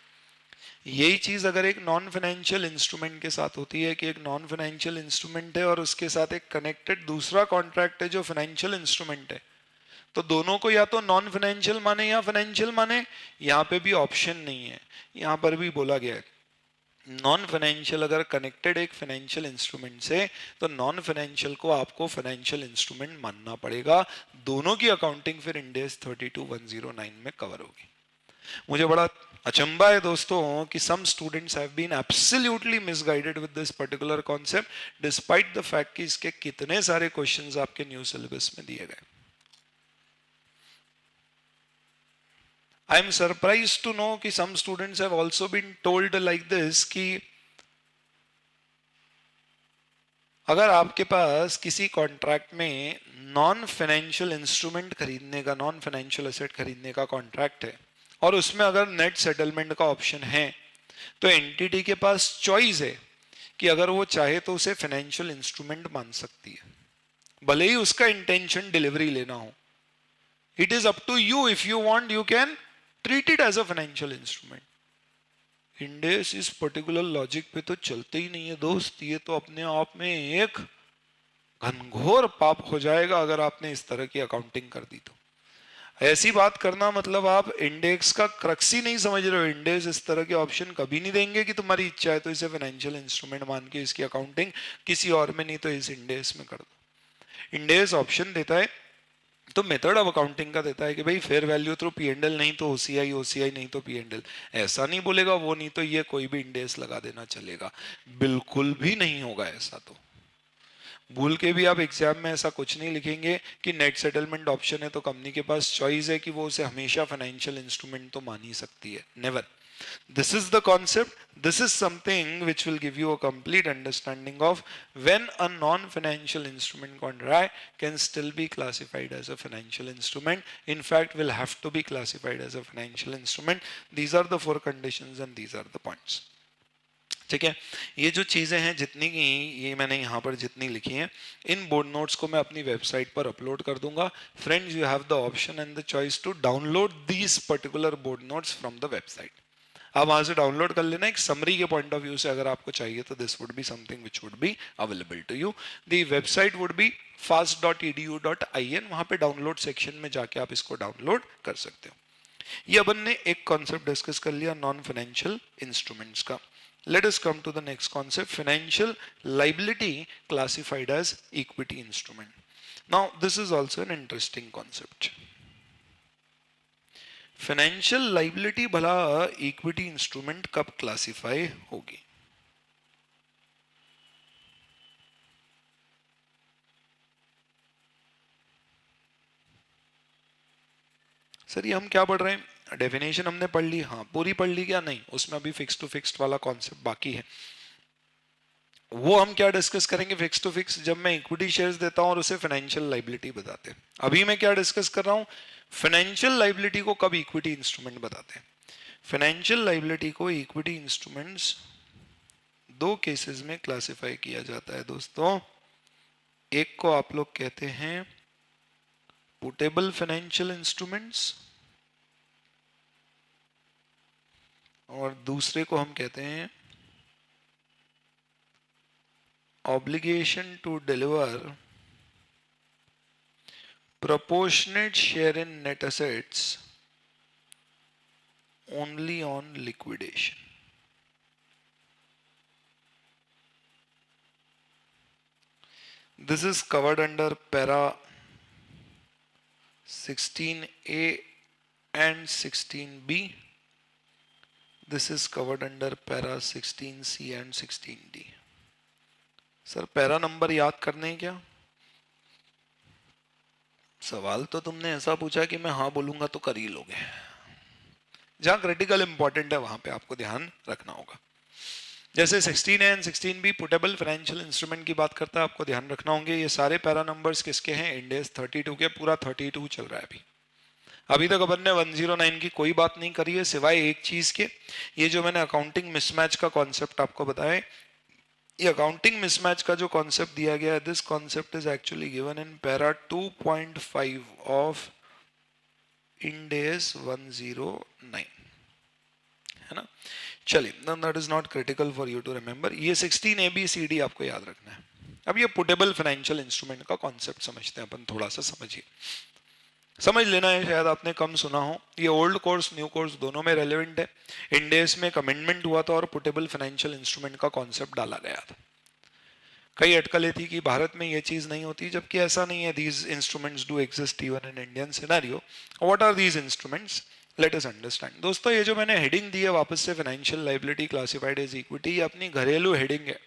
यही चीज अगर एक नॉन फाइनेंशियल इंस्ट्रूमेंट के साथ होती है कि एक नॉन फाइनेंशियल इंस्ट्रूमेंट है और उसके साथ एक कनेक्टेड दूसरा कॉन्ट्रैक्ट है जो फाइनेंशियल इंस्ट्रूमेंट है, तो दोनों को या तो नॉन फाइनेंशियल माने या फाइनेंशियल माने। यहाँ पे भी ऑप्शन नहीं है, यहाँ पर भी बोला गया है नॉन फाइनेंशियल अगर कनेक्टेड एक फाइनेंशियल इंस्ट्रूमेंट से, तो नॉन फाइनेंशियल को आपको फाइनेंशियल इंस्ट्रूमेंट मानना पड़ेगा। दोनों की अकाउंटिंग फिर इंड AS 32,109 में कवर होगी। मुझे बड़ा अचंबा है दोस्तों कि some students have been absolutely misguided with this particular concept despite the fact कि इसके कितने सारे क्वेश्चंस आपके न्यू सिलेबस में दिए गए। I am surprised to know कि some students have also been told like this कि अगर आपके पास किसी कॉन्ट्रैक्ट में नॉन फाइनेंशियल इंस्ट्रूमेंट खरीदने का, नॉन फाइनेंशियल एसेट खरीदने का कॉन्ट्रैक्ट है और उसमें अगर नेट सेटलमेंट का ऑप्शन है, तो एंटिटी के पास चॉइस है कि अगर वो चाहे तो उसे फाइनेंशियल इंस्ट्रूमेंट मान सकती है, भले ही उसका इंटेंशन डिलीवरी लेना हो। It is up to you, if you want you can treat it as a financial instrument. Ind AS इस पर्टिकुलर लॉजिक पे तो चलते ही नहीं है दोस्त, ये तो अपने आप में एक घनघोर पाप हो जाएगा अगर आपने इस तरह की अकाउंटिंग कर दी। तो ऐसी बात करना मतलब आप इंडेक्स का क्रक्स ही नहीं समझ रहे हो। इंडेक्स इस तरह के ऑप्शन कभी नहीं देंगे कि तुम्हारी इच्छा है तो इसे फाइनेंशियल इंस्ट्रूमेंट मान के इसकी अकाउंटिंग किसी और में नहीं तो इस इंडेक्स में कर दो। इंडेक्स ऑप्शन देता है तो मेथड ऑफ अकाउंटिंग का देता है कि भाई फेयर वैल्यू थ्रू P&L, नहीं तो OCI, OCI नहीं तो P&L। ऐसा नहीं बोलेगा वो नहीं तो ये, कोई भी इंडेक्स लगा देना चलेगा, बिल्कुल भी नहीं होगा ऐसा। तो भूल के भी आप एग्जाम में ऐसा कुछ नहीं लिखेंगे कि नेट सेटलमेंट ऑप्शन है तो कंपनी के पास चॉइस है कि वो उसे हमेशा फाइनेंशियल इंस्ट्रूमेंट तो मान ही सकती है। Never. This is the concept. This is something which will give you a complete understanding of when a non-financial instrument contract can still be classified as a financial instrument. In fact, will have to be classified as a financial instrument. These are the 4 conditions and these are the points. ठीक है, ये जो चीज़ें हैं जितनी की ये मैंने यहाँ पर जितनी लिखी हैं, इन बोर्ड नोट्स को मैं अपनी वेबसाइट पर अपलोड कर दूंगा। Friends, you have the option and the choice to download these particular board notes from the website. आप वहां से डाउनलोड कर लेना। एक समरी के पॉइंट ऑफ व्यू से अगर आपको चाहिए तो this would be something which would be available to you. The website would be fast.edu.in। वहां पे डाउनलोड सेक्शन में जाके आप इसको डाउनलोड कर सकते हो। ये अपन ने एक कॉन्सेप्ट डिस्कस कर लिया नॉन फाइनेंशियल इंस्ट्रूमेंट्स का। Let us come to the next concept, financial liability classified as equity instrument. Now, this is also an interesting concept. Financial liability भला equity instrument कब classify होगी? सर ये हम क्या पढ़ रहे हैं? डेफिनेशन हमने पढ़ ली, हाँ पूरी पढ़ ली क्या? नहीं, उसमें अभी फिक्स टू फिक्स्ड वाला कॉन्सेप्ट बाकी है। वो हम क्या डिस्कस करेंगे फिक्स टू फिक्स, जब मैं इक्विटी शेयर्स देता हूं और उसे फाइनेंशियल लाइबिलिटी बताते हैं। अभी मैं क्या डिस्कस कर रहा हूं? फाइनेंशियल लाइबिलिटी को कब इक्विटी इंस्ट्रूमेंट बताते हैं। फाइनेंशियल लाइबिलिटी को इक्विटी इंस्ट्रूमेंट्स 2 केसेस में क्लासिफाई किया जाता है दोस्तों। एक को आप लोग कहते हैं पुटेबल फाइनेंशियल इंस्ट्रूमेंट्स और दूसरे को हम कहते हैं obligation to deliver proportionate share in net assets only on liquidation. This is covered under para 16A and 16B. This is covered under para 16C and 16D. Sir para number याद करने हैं क्या? सवाल तो तुमने ऐसा पूछा कि मैं हाँ बोलूंगा तो कर ही लोगे. जहां क्रिटिकल इंपॉर्टेंट है वहां पे आपको ध्यान रखना होगा. जैसे 16A and 16B puttable financial instrument की बात करता है, आपको ध्यान रखना होंगे ये सारे पैरा नंबर्स किसके हैं? इंड एस 32 के. पूरा 32 चल रहा है अभी. अभी तक अपन ने 109 की कोई बात नहीं करी है सिवाय एक चीज के. ये जो मैंने अकाउंटिंग मिसमैच का कॉन्सेप्ट आपको बताया, ये अकाउंटिंग मिसमैच का जो कॉन्सेप्ट दिया गया है, this concept is actually given in para 2.5 of Ind AS 109, है ना. चलिए, that is not critical for you to remember. ये 16 ABCD आपको याद रखना है. अब ये पुटेबल फाइनेंशियल इंस्ट्रूमेंट का कॉन्सेप्ट समझते हैं अपन. थोड़ा सा समझिए, समझ लेना है, शायद आपने कम सुना हो. ये ओल्ड कोर्स न्यू कोर्स दोनों में रेलेवेंट है. इंडेस में एक अमेंडमेंट हुआ था और पुटेबल फाइनेंशियल इंस्ट्रूमेंट का कॉन्सेप्ट डाला गया था. कई अटकलें थी कि भारत में ये चीज नहीं होती, जबकि ऐसा नहीं है. These instruments do exist even in Indian scenario. What are these instruments? Let us understand. दोस्तों, ये जो मैंने हेडिंग दी है वापस से, financial liability classified as equity, ये अपनी घरेलू हेडिंग है.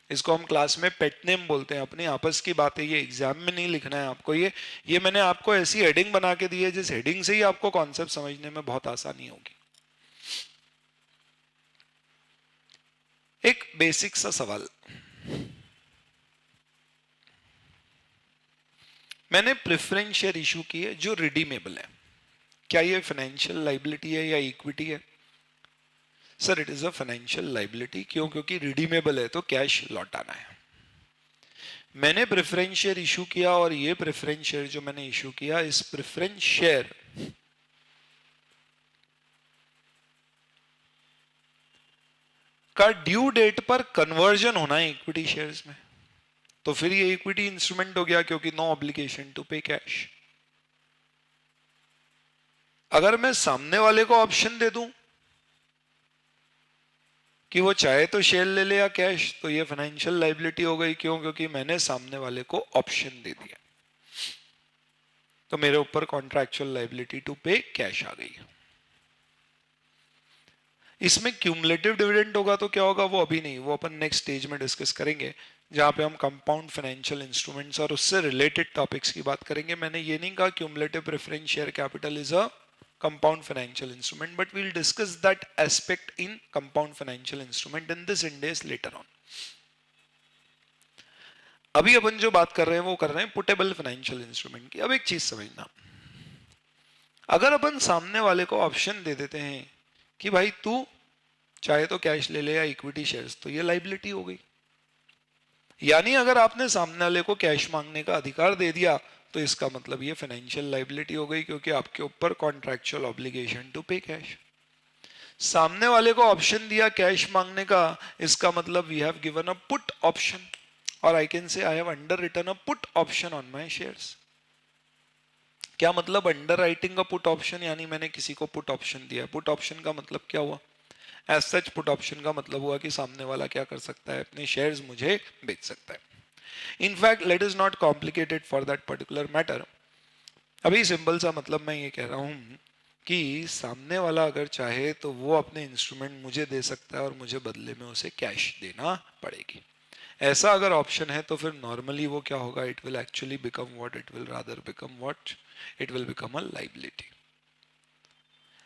इसको हम क्लास में पेट नेम बोलते हैं. अपनी आपस की बातें, ये एग्जाम में नहीं लिखना है आपको. ये मैंने आपको ऐसी हेडिंग बना के दी है जिस हेडिंग से ही आपको कॉन्सेप्ट समझने में बहुत आसानी होगी. एक बेसिक सा सवाल, मैंने प्रेफरेंस शेयर इशू की है जो रिडीमेबल है. क्या ये फाइनेंशियल लायबिलिटी है या इक्विटी है? Sir, it is a financial liability. क्यों? क्योंकि रिडीमेबल है तो कैश लौटाना है. मैंने प्रेफरेंस शेयर इशू किया और ये प्रेफरेंस शेयर जो मैंने इशू किया, इस प्रेफरेंस शेयर का ड्यू डेट पर कन्वर्जन होना है इक्विटी शेयर्स में. तो फिर ये इक्विटी इंस्ट्रूमेंट हो गया, क्योंकि no obligation to pay cash. अगर मैं सामने वाले को ऑप्शन दे दूं कि वो चाहे तो शेयर ले ले या कैश, तो ये फाइनेंशियल लायबिलिटी हो गई. क्यों? क्योंकि मैंने सामने वाले को ऑप्शन दे दिया. तो मेरे ऊपर contractual liability to pay cash आ गई. इसमें क्यूमुलेटिव डिविडेंड होगा तो क्या होगा वो अभी नहीं, वो अपन नेक्स्ट स्टेज में डिस्कस करेंगे, जहां पे हम कंपाउंड फाइनेंशियल इंस्ट्रूमेंट्स और उससे रिलेटेड टॉपिक्स की बात करेंगे. मैंने ये नहीं कहा cumulative preference share capital is a compound financial instrument, but we'll discuss that aspect in compound financial instrument in this index later on. अभी अपन जो बात कर रहे हैं वो कर रहे हैं पुटेबल फाइनेंशियल इंस्ट्रूमेंट की. अब एक चीज समझना, अगर अपन सामने वाले को ऑप्शन दे देते हैं कि भाई तू चाहे तो कैश ले ले या इक्विटी शेयर्स, तो ये लायबिलिटी हो गई. यानी अगर आपने सामने वाले को कैश मांगने का अधिकार दे दिया तो इसका मतलब ये फाइनेंशियल लायबिलिटी हो गई, क्योंकि आपके ऊपर contractual obligation to pay cash. सामने वाले को ऑप्शन दिया कैश मांगने का, इसका मतलब we have given a put option, और I can say I have underwritten a put option on my shares. क्या मतलब अंडर राइटिंग का पुट ऑप्शन? यानी मैंने किसी को पुट ऑप्शन दिया. पुट ऑप्शन का मतलब क्या हुआ? एज सच पुट ऑप्शन का मतलब हुआ कि सामने वाला क्या कर सकता है, अपने शेयर्स मुझे बेच सकता है. In fact, let us not complicate it for that particular matter. अभी सिंपल सा मतलब मैं ये कह रहा हूं कि सामने वाला अगर चाहे तो वो अपने इंस्ट्रूमेंट मुझे दे सकता है और मुझे बदले में उसे कैश देना पड़ेगी. ऐसा अगर ऑप्शन है तो फिर नॉर्मली वो क्या होगा? It will actually become what? It will rather become what? It will become a liability.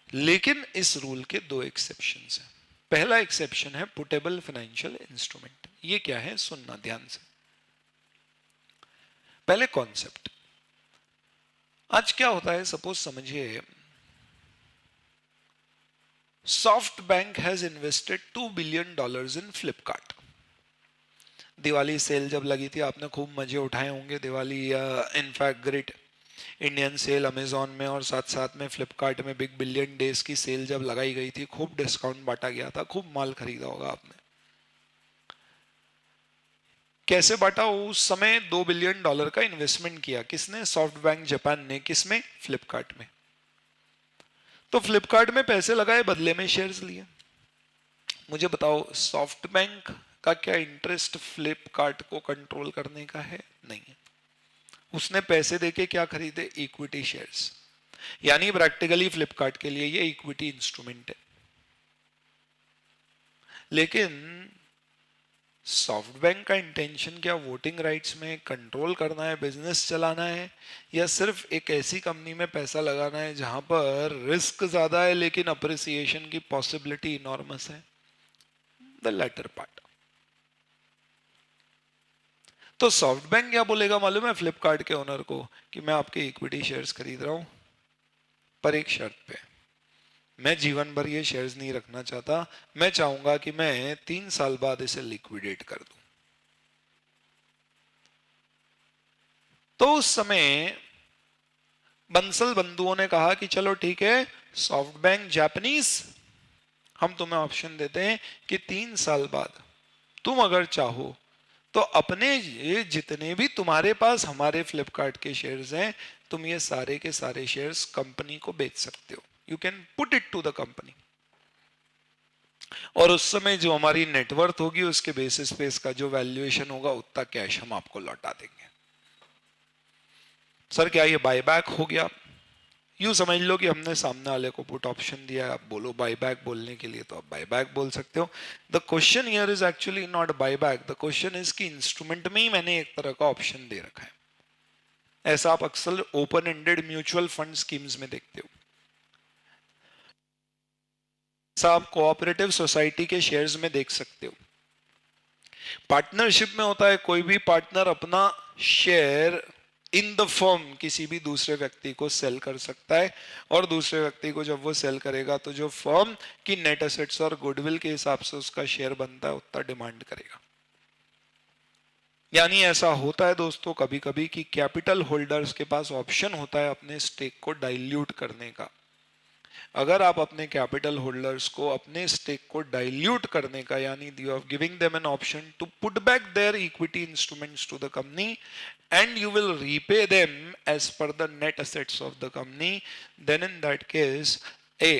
लेकिन इस रूल के दो एक्सेप्शंस हैं. पहला एक्सेप्शन है पुटेबल फाइनेंशियल इंस्ट्रूमेंट. ये क्या है? सुनना ध्यान से. पहले कॉन्सेप्ट, आज क्या होता है, सपोज समझिए SoftBank has invested $2 billion in Flipkart. Diwali sale जब लगी थी आपने खूब मजे उठाए होंगे. दिवाली या in fact great Indian sale Amazon में और साथ साथ में फ्लिपकार्ट में बिग बिलियन डेज की सेल जब लगाई गई थी, खूब डिस्काउंट बांटा गया था, खूब माल खरीदा होगा आपने. कैसे बांटा? उस समय $2 बिलियन का इन्वेस्टमेंट किया. किसने? सॉफ्ट बैंक जापान ने. किसमें? फ्लिपकार्ट में. तो फ्लिपकार्ट में पैसे लगाए, बदले में शेयर्स लिए. मुझे बताओ सॉफ्ट बैंक का क्या इंटरेस्ट फ्लिपकार्ट को कंट्रोल करने का है? नहीं है. उसने पैसे देके क्या खरीदे? Equity shares. यानी प्रैक्टिकली फ्लिपकार्ट के लिए ये इक्विटी इंस्ट्रूमेंट है. लेकिन सॉफ्ट बैंक का इंटेंशन क्या वोटिंग राइट्स में कंट्रोल करना है, बिजनेस चलाना है, या सिर्फ एक ऐसी कंपनी में पैसा लगाना है जहां पर रिस्क ज्यादा है लेकिन अप्रिसिएशन की पॉसिबिलिटी इनॉर्मस है? The latter part. तो सॉफ्ट बैंक क्या बोलेगा मालूम है फ्लिपकार्ट के ओनर को कि मैं आपके इक्विटी शेयर्स खरीद रहा हूं पर एक शर्त पे, मैं जीवन भर ये शेयर्स नहीं रखना चाहता, मैं चाहूंगा कि मैं 3 साल बाद इसे लिक्विडेट कर दूं। तो उस समय बंसल बंधुओं ने कहा कि चलो ठीक है, सॉफ्ट बैंक जापानीज, हम तुम्हें ऑप्शन देते हैं कि 3 साल बाद तुम अगर चाहो तो अपने ये जितने भी तुम्हारे पास हमारे फ्लिपकार्ट के शेयर्स हैं, तुम ये सारे के सारे शेयर्स कंपनी को बेच सकते हो, you can put it to the company, और उस समय जो हमारी नेटवर्थ होगी उसके बेसिस पे इसका जो वैल्यूएशन होगा उतना कैश हम आपको लौटा देंगे। सर क्या ये बायबैक हो गया? यूं समझ लो कि हमने सामने वाले को पुट ऑप्शन दिया है, आप बोलो बायबैक बोलने के लिए तो आप बायबैक बोल सकते हो। The question here is actually not buyback, the question is कि इंस्ट्रूमेंट में ही मैंने एक तरह का ऑप्शन दे रखा है। ऐसा आप अक्सर open ended mutual fund schemes में देखते हो, ऐसा आप कोऑपरेटिव सोसाइटी के शेयर्स में देख सकते हो। पार्टनरशिप में होता है, कोई भी पार्टनर अपना शेयर इन द फर्म किसी भी दूसरे व्यक्ति को सेल कर सकता है, और दूसरे व्यक्ति को जब वो सेल करेगा तो जो फर्म की नेट एसेट्स और गुडविल के हिसाब से उसका शेयर बनता है उतना डिमांड करेगा। यानी ऐसा होता है दोस्तों कभी कभी कि कैपिटल होल्डर्स के पास ऑप्शन होता है अपने स्टेक को डाइल्यूट करने का। अगर आप अपने कैपिटल होल्डर्स को अपने स्टेक को डाइल्यूट करने का, यानी you are giving them an option to put back their equity instruments to the company and you will repay them as per the net assets of the company, then in that case a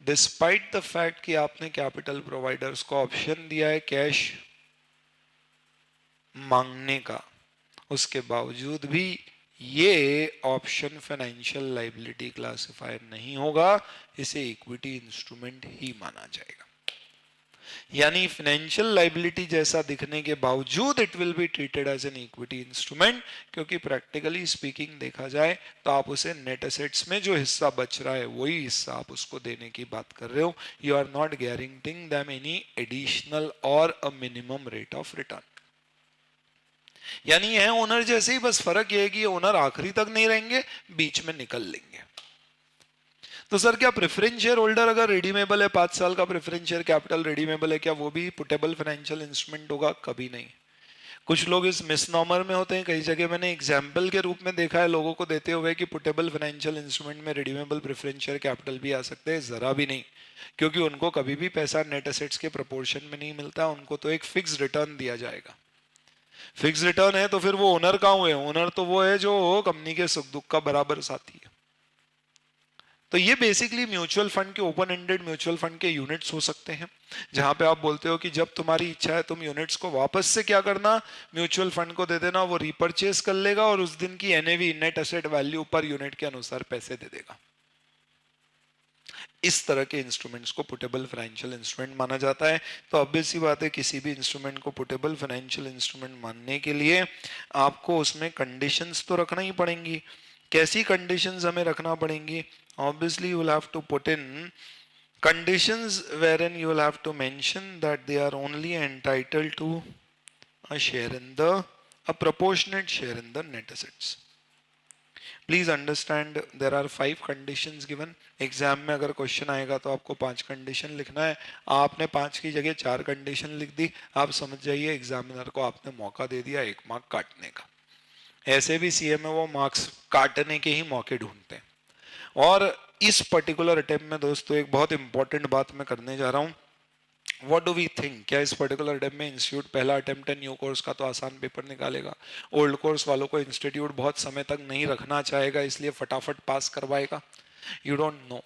despite the fact कि आपने capital providers को option दिया है cash मांगने का, उसके बावजूद भी ये ऑप्शन फाइनेंशियल लायबिलिटी क्लासिफायर नहीं होगा, इसे इक्विटी इंस्ट्रूमेंट ही माना जाएगा। यानी फाइनेंशियल लायबिलिटी जैसा दिखने के बावजूद it will be treated as an equity instrument, क्योंकि प्रैक्टिकली स्पीकिंग देखा जाए तो आप उसे नेट एसेट्स में जो हिस्सा बच रहा है वही हिस्सा आप उसको देने की बात कर रहे हो। You are not guaranteeing them any additional और a minimum rate of return. यानी है ओनर जैसे ही, बस फर्क यह है कि ओनर आखिरी तक नहीं रहेंगे, बीच में निकल लेंगे। तो सर क्या प्रेफरेंस शेयर होल्डर अगर रिडीमेबल है, 5 साल का प्रेफरेंस शेयर कैपिटल रिडीमेबल है, क्या वो भी पुटेबल फाइनेंशियल इंस्ट्रूमेंट होगा? कभी नहीं। कुछ लोग इस मिसनॉमर में होते हैं, कई जगह मैंने एग्जाम्पल के रूप में देखा है लोगों को देते हुए कि पुटेबल फाइनेंशियल इंस्ट्रूमेंट में रिडीमेबल प्रेफरेंस शेयर कैपिटल भी आ सकते हैं। जरा भी नहीं, क्योंकि उनको कभी भी पैसा नेट एसेट्स के प्रोपोर्शन में नहीं मिलता, उनको तो एक फिक्स रिटर्न दिया जाएगा। फिक्स रिटर्न है तो फिर वो ओनर कहाँ हुए? ओनर तो वो है जो कंपनी के सुख दुख का बराबर साथी है। तो ये बेसिकली म्यूचुअल फंड के ओपन एंडेड म्यूचुअल फंड के यूनिट्स हो सकते हैं, जहां पे आप बोलते हो कि जब तुम्हारी इच्छा है तुम यूनिट्स को वापस से क्या करना, म्यूचुअल फंड को दे देना, वो रिपर्चेस कर लेगा और उस दिन की NAV net asset value per unit के अनुसार पैसे दे देगा। इस तरह के इंस्ट्रूमेंट्स को पुटेबल फाइनेंशियल इंस्ट्रूमेंट माना जाता है। तो ऑब्वियस सी बात है किसी भी इंस्ट्रूमेंट को पुटेबल फाइनेंशियल इंस्ट्रूमेंट मानने के लिए आपको उसमें कंडीशंस तो रखना ही पड़ेंगी। कैसी कंडीशंस हमें रखना पड़ेंगी? Obviously you will have to put in conditions wherein you will have to mention that they are only entitled to a proportionate share in the net assets. Please understand there are 5 conditions given. Exam में अगर question आएगा तो आपको 5 condition लिखना है, आपने 5 की जगह 4 कंडीशन लिख दी, आप समझ जाइए एग्जामिनर को आपने मौका दे दिया 1 मार्क काटने का। ऐसे भी सीए में वो मार्क्स काटने के ही मौके ढूंढते हैं। और इस पर्टिकुलर अटेम्प्ट में दोस्तों एक बहुत इंपॉर्टेंट बात मैं करने जा रहा हूं। व्हाट डू वी थिंक, क्या इस पर्टिकुलर अटेम्प्ट में इंस्टीट्यूट पहला अटेम्प्ट है न्यू कोर्स का तो आसान पेपर निकालेगा? ओल्ड कोर्स वालों को इंस्टीट्यूट बहुत समय तक नहीं रखना चाहेगा, इसलिए फटाफट पास करवाएगा? You don't know.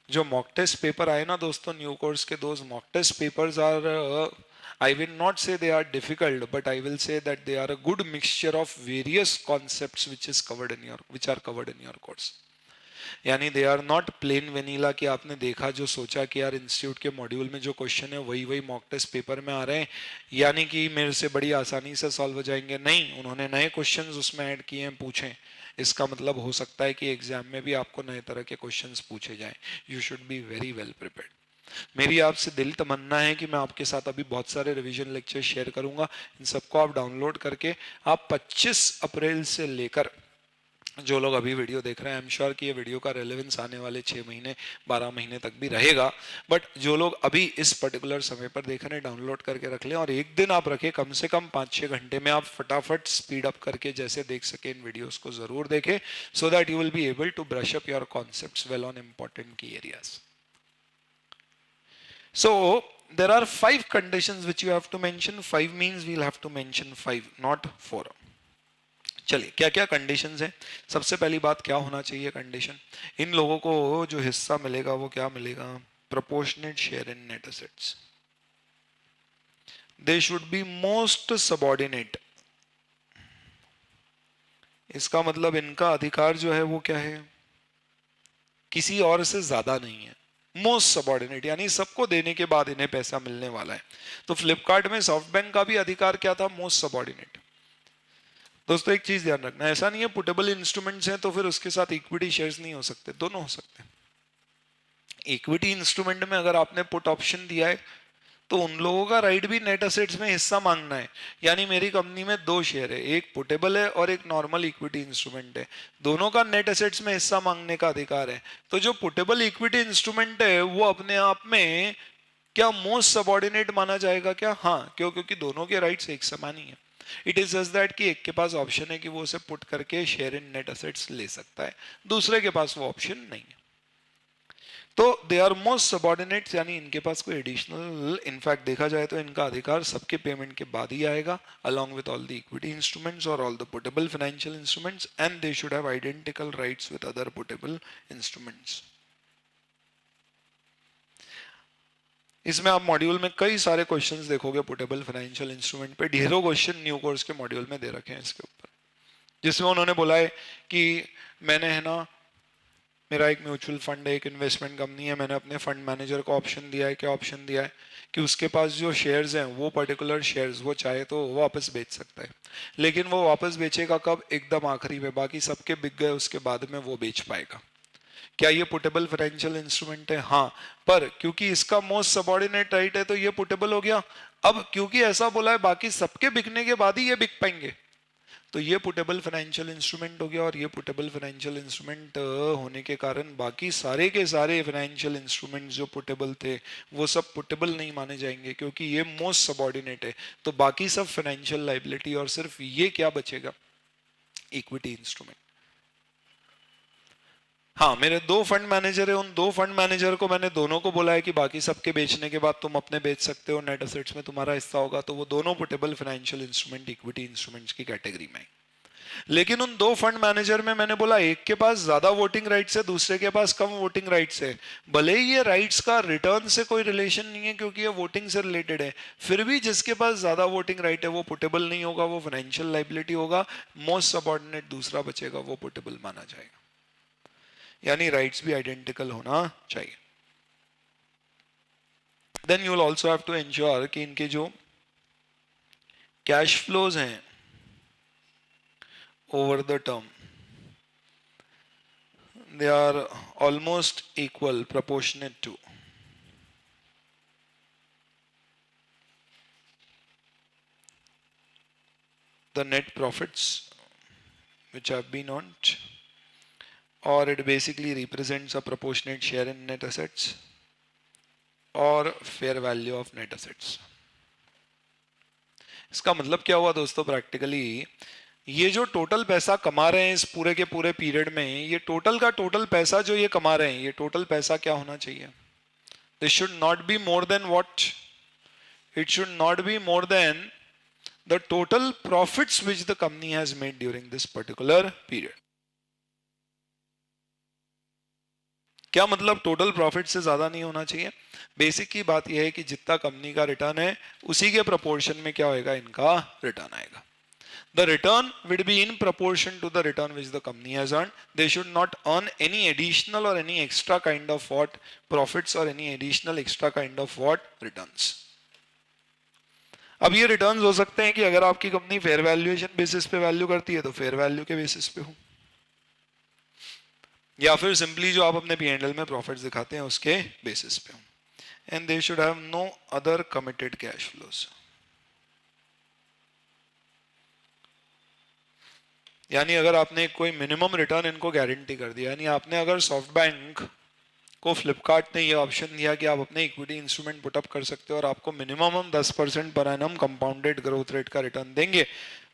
जो मॉक टेस्ट पेपर आए ना दोस्तों न्यू कोर्स के, those mock test papers are I will not say they are difficult, but I will say that they are a good mixture of various concepts which are covered in your course. यानी they are not plain vanilla कि आपने देखा जो सोचा कि यार institute के module में जो क्वेश्चन है वही वही मॉक टेस्ट पेपर में आ रहे हैं, यानी कि मेरे से बड़ी आसानी से सॉल्व हो जाएंगे। नहीं, उन्होंने नए क्वेश्चंस उसमें ऐड किए हैं, पूछे। इसका मतलब हो सकता है कि एग्जाम में भी आपको नए तरह के क्वेश्चंस पूछे जाएं। You should be very well prepared. मेरी आपसे दिल तमन्ना है कि मैं आपके साथ अभी बहुत सारे रिवीजन लेक्चर शेयर करूंगा। इन सबको आप डाउनलोड करके आप 25 अप्रैल से लेकर, जो लोग अभी वीडियो देख रहे हैं, आई एम श्योर कि ये वीडियो का रेलेवेंस आने वाले 6 महीने 12 महीने तक भी रहेगा, बट जो लोग अभी इस पर्टिकुलर समय पर देख रहे हैं डाउनलोड करके रख लें। और एक दिन आप रखें, कम से कम 5-6 घंटे में आप फटाफट स्पीड अप करके जैसे देख सके इन वीडियोस को जरूर देखें, so that you will be able to brush up your concepts well on important key areas. So there are 5 conditions which you have to mention. 5 means we'll have to mention 5, not 4. चलिए, क्या क्या conditions हैं। सबसे पहली बात क्या होना चाहिए कंडीशन, इन लोगों को जो हिस्सा मिलेगा वो क्या मिलेगा, proportionate share in net assets. They should be most subordinate. इसका मतलब इनका अधिकार जो है वो क्या है, किसी और से ज्यादा नहीं है, मोस्ट सबऑर्डिनेट, यानी सबको देने के बाद इन्हें पैसा मिलने वाला है। तो फ्लिपकार्ट में सॉफ्ट बैंक का भी अधिकार क्या था, मोस्ट सबऑर्डिनेट। दोस्तों एक चीज ध्यान रखना, ऐसा नहीं है पुटेबल इंस्ट्रूमेंट्स हैं तो फिर उसके साथ इक्विटी शेयर्स नहीं हो सकते, दोनों हो सकते हैं। इक्विटी इंस्ट्रूमेंट में अगर आपने पुट ऑप्शन दिया है तो उन लोगों का राइट भी नेट एसेट्स में हिस्सा मांगना है। यानी मेरी कंपनी में 2 शेयर है, एक पुटेबल है और एक नॉर्मल इक्विटी इंस्ट्रूमेंट है, दोनों का नेट एसेट्स में हिस्सा मांगने का अधिकार है। तो जो पुटेबल इक्विटी इंस्ट्रूमेंट है वो अपने आप में क्या मोस्ट सबऑर्डिनेट माना जाएगा क्या, हाँ, क्यों, क्योंकि दोनों के राइट्स एक समान ही है। इट इज जस्ट दैट कि एक के पास ऑप्शन है कि वो उसे पुट करके शेयर इन नेट एसेट्स ले सकता है, दूसरे के पास वो ऑप्शन नहीं है। तो दे आर मोस्ट सबऑर्डिनेट्स, यानी इनके पास कोई एडिशनल, इनफैक्ट देखा जाए तो इनका अधिकार सबके पेमेंट के बाद ही आएगा, along with all the equity instruments or all the putable financial instruments, and they should have identical rights with other putable instruments. इसमें आप मॉड्यूल में कई सारे क्वेश्चंस देखोगे पुटेबल फाइनेंशियल इंस्ट्रूमेंट पे, ढेरों क्वेश्चन न्यू कोर्स के मॉड्यूल में दे रखे हैं इसके ऊपर, जिसमें उन्होंने बोला है कि मैंने, है ना, मेरा एक म्यूचुअल फंड है, एक इन्वेस्टमेंट कंपनी है, मैंने अपने फंड मैनेजर को ऑप्शन दिया है, क्या ऑप्शन दिया है कि उसके पास जो शेयर्स हैं वो पर्टिकुलर शेयर्स वो चाहे तो वापस बेच सकता है, लेकिन वो वापस बेचेगा कब, एकदम आखिरी में, बाकी सबके बिक गए उसके बाद में वो बेच पाएगा। क्या ये पुटेबल फाइनेंशियल इंस्ट्रूमेंट है, हाँ, पर क्योंकि इसका मोस्ट सबऑर्डिनेट राइट है तो ये पुटेबल हो गया। अब क्योंकि ऐसा बोला है बाकी सबके बिकने के बाद ही ये बिक पाएंगे, तो ये पुटेबल फाइनेंशियल इंस्ट्रूमेंट हो गया, और ये पुटेबल फाइनेंशियल इंस्ट्रूमेंट होने के कारण बाकी सारे के सारे फाइनेंशियल इंस्ट्रूमेंट जो पुटेबल थे वो सब पुटेबल नहीं माने जाएंगे, क्योंकि ये मोस्ट सबऑर्डिनेट है। तो बाकी सब फाइनेंशियल लाइबिलिटी, और सिर्फ ये क्या बचेगा, इक्विटी इंस्ट्रूमेंट। हाँ, मेरे 2 फंड मैनेजर है, उन 2 फंड मैनेजर को मैंने दोनों को बोला है कि बाकी सबके बेचने के बाद तुम अपने बेच सकते हो, नेट एसेट्स में तुम्हारा हिस्सा होगा, तो वो दोनों puttable financial instrument equity instruments की कैटेगरी में। लेकिन उन 2 फंड मैनेजर में मैंने बोला एक के पास ज्यादा वोटिंग राइट्स है, दूसरे के पास कम वोटिंग राइट्स है, भले ही ये राइट्स का रिटर्न से कोई रिलेशन नहीं है क्योंकि ये वोटिंग से रिलेटेड है, फिर भी जिसके पास ज्यादा वोटिंग राइट है वो पुटेबल नहीं होगा, वो फाइनेंशियल लाइबिलिटी होगा, मोस्ट सबऑर्डिनेट दूसरा बचेगा, वो पुटेबल माना जाएगा। यानी राइट्स भी आइडेंटिकल होना चाहिए। Then you will also have to ensure कि इनके जो कैश फ्लोज हैं over the term, they are almost equal, proportionate to the net profits which have been earned, or it basically represents a proportionate share in net assets or fair value of net assets. इसका मतलब क्या हुआ दोस्तों, practically ये जो total पैसा कमा रहे हैं इस पूरे के पूरे पीरियड में, ये टोटल का टोटल पैसा जो ये कमा रहे हैं, ये टोटल पैसा क्या होना चाहिए, this should not be more than what, it should not be more than the total profits which the company has made during this particular period. क्या मतलब टोटल प्रॉफिट से ज्यादा नहीं होना चाहिए। बेसिक की बात यह है कि जितना कंपनी का रिटर्न है उसी के प्रोपोर्शन में क्या होगा, इनका रिटर्न आएगा। The return would be in proportion to the return which the company has earned. They should not earn any additional or any extra kind of what profits or any additional extra kind of what returns. अब ये returns हो सकते हैं कि अगर आपकी company fair valuation basis पे value करती है तो फेयर वैल्यू के बेसिस पे हो, या फिर सिंपली जो आप अपने P&L में प्रॉफिट्स दिखाते हैं उसके बेसिस पे हो. And they should have no other committed cash flows. यानी अगर आपने कोई मिनिमम रिटर्न इनको गारंटी कर दिया, यानी आपने अगर सॉफ्ट बैंक को फ्लिपकार्ट ने ये ऑप्शन दिया कि आप अपने इक्विटी इंस्ट्रूमेंट पुटअप कर सकते हो और आपको मिनिमम हम 10% per annum compounded growth rate का रिटर्न देंगे,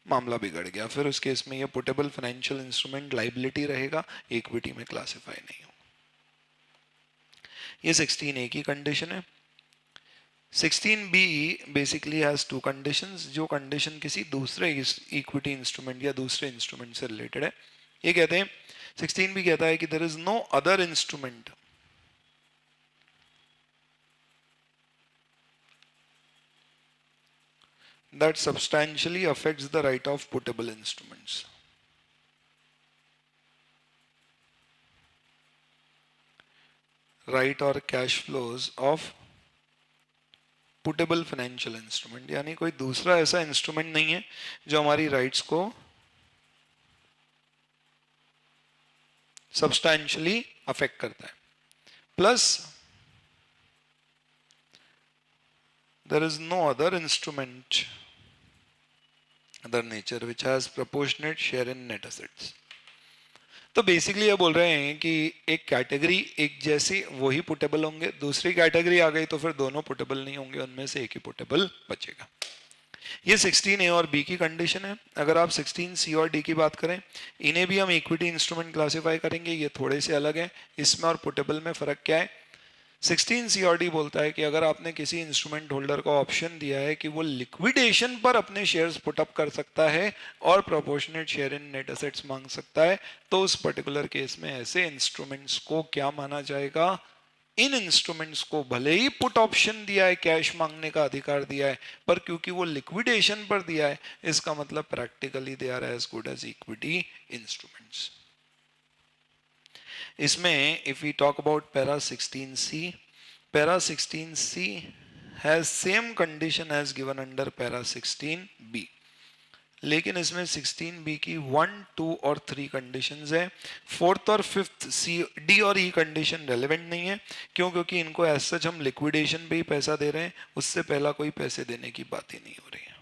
मामला बिगड़ गया. फिर उस केस में ये पुटेबल फाइनेंशियल इंस्ट्रूमेंट लाइबिलिटी रहेगा, इक्विटी में क्लासिफाई नहीं हो. ये 16A की कंडीशन है. 16B basically has to conditions. जो कंडीशन किसी दूसरे इक्विटी इंस्ट्रूमेंट या दूसरे इंस्ट्रूमेंट से रिलेटेड है. ये कहते हैं 16B कहता है कि there is no other instrument that substantially affects the right of putable instruments. Right or cash flows of putable financial instrument. यानी कोई दूसरा ऐसा इंस्ट्रूमेंट नहीं है जो हमारी राइट्स को सब्सटैंशियली अफेक्ट करता है. Plus there is no other instrument other nature which has proportionate share in net assets. तो बेसिकली ये बोल रहे हैं कि एक कैटेगरी एक जैसी वही पुटेबल होंगे, दूसरी कैटेगरी आ गई तो फिर दोनों पुटेबल नहीं होंगे, उनमें से एक ही पुटेबल बचेगा. ये 16A और B की कंडीशन है. अगर आप 16C और D की बात करें, इन्हें भी हम इक्विटी इंस्ट्रूमेंट क्लासिफाई करेंगे. ये थोड़े से अलग है. इसमें और पुटेबल में फर्क क्या है? 16C और D बोलता है कि अगर आपने किसी इंस्ट्रूमेंट होल्डर को ऑप्शन दिया है कि वो लिक्विडेशन पर अपने शेयर्स पुटअप कर सकता है और proportionate share in net assets मांग सकता है, तो उस पर्टिकुलर केस में ऐसे इंस्ट्रूमेंट्स को क्या माना जाएगा? इन इंस्ट्रूमेंट्स को भले ही पुट ऑप्शन दिया है, कैश मांगने का अधिकार दिया है, पर क्योंकि वो लिक्विडेशन पर दिया है, इसका मतलब practically they are as good as equity instruments. इसमें if we talk about para 16C has same condition as given under para 16B, लेकिन इसमें 16B की 1, 2 और 3 कंडीशंस है. 4th और 5th C, D और E कंडीशन रेलेवेंट नहीं है. क्यों? क्योंकि इनको एज सच हम लिक्विडेशन पे ही पैसा दे रहे हैं, उससे पहला कोई पैसे देने की बात ही नहीं हो रही है.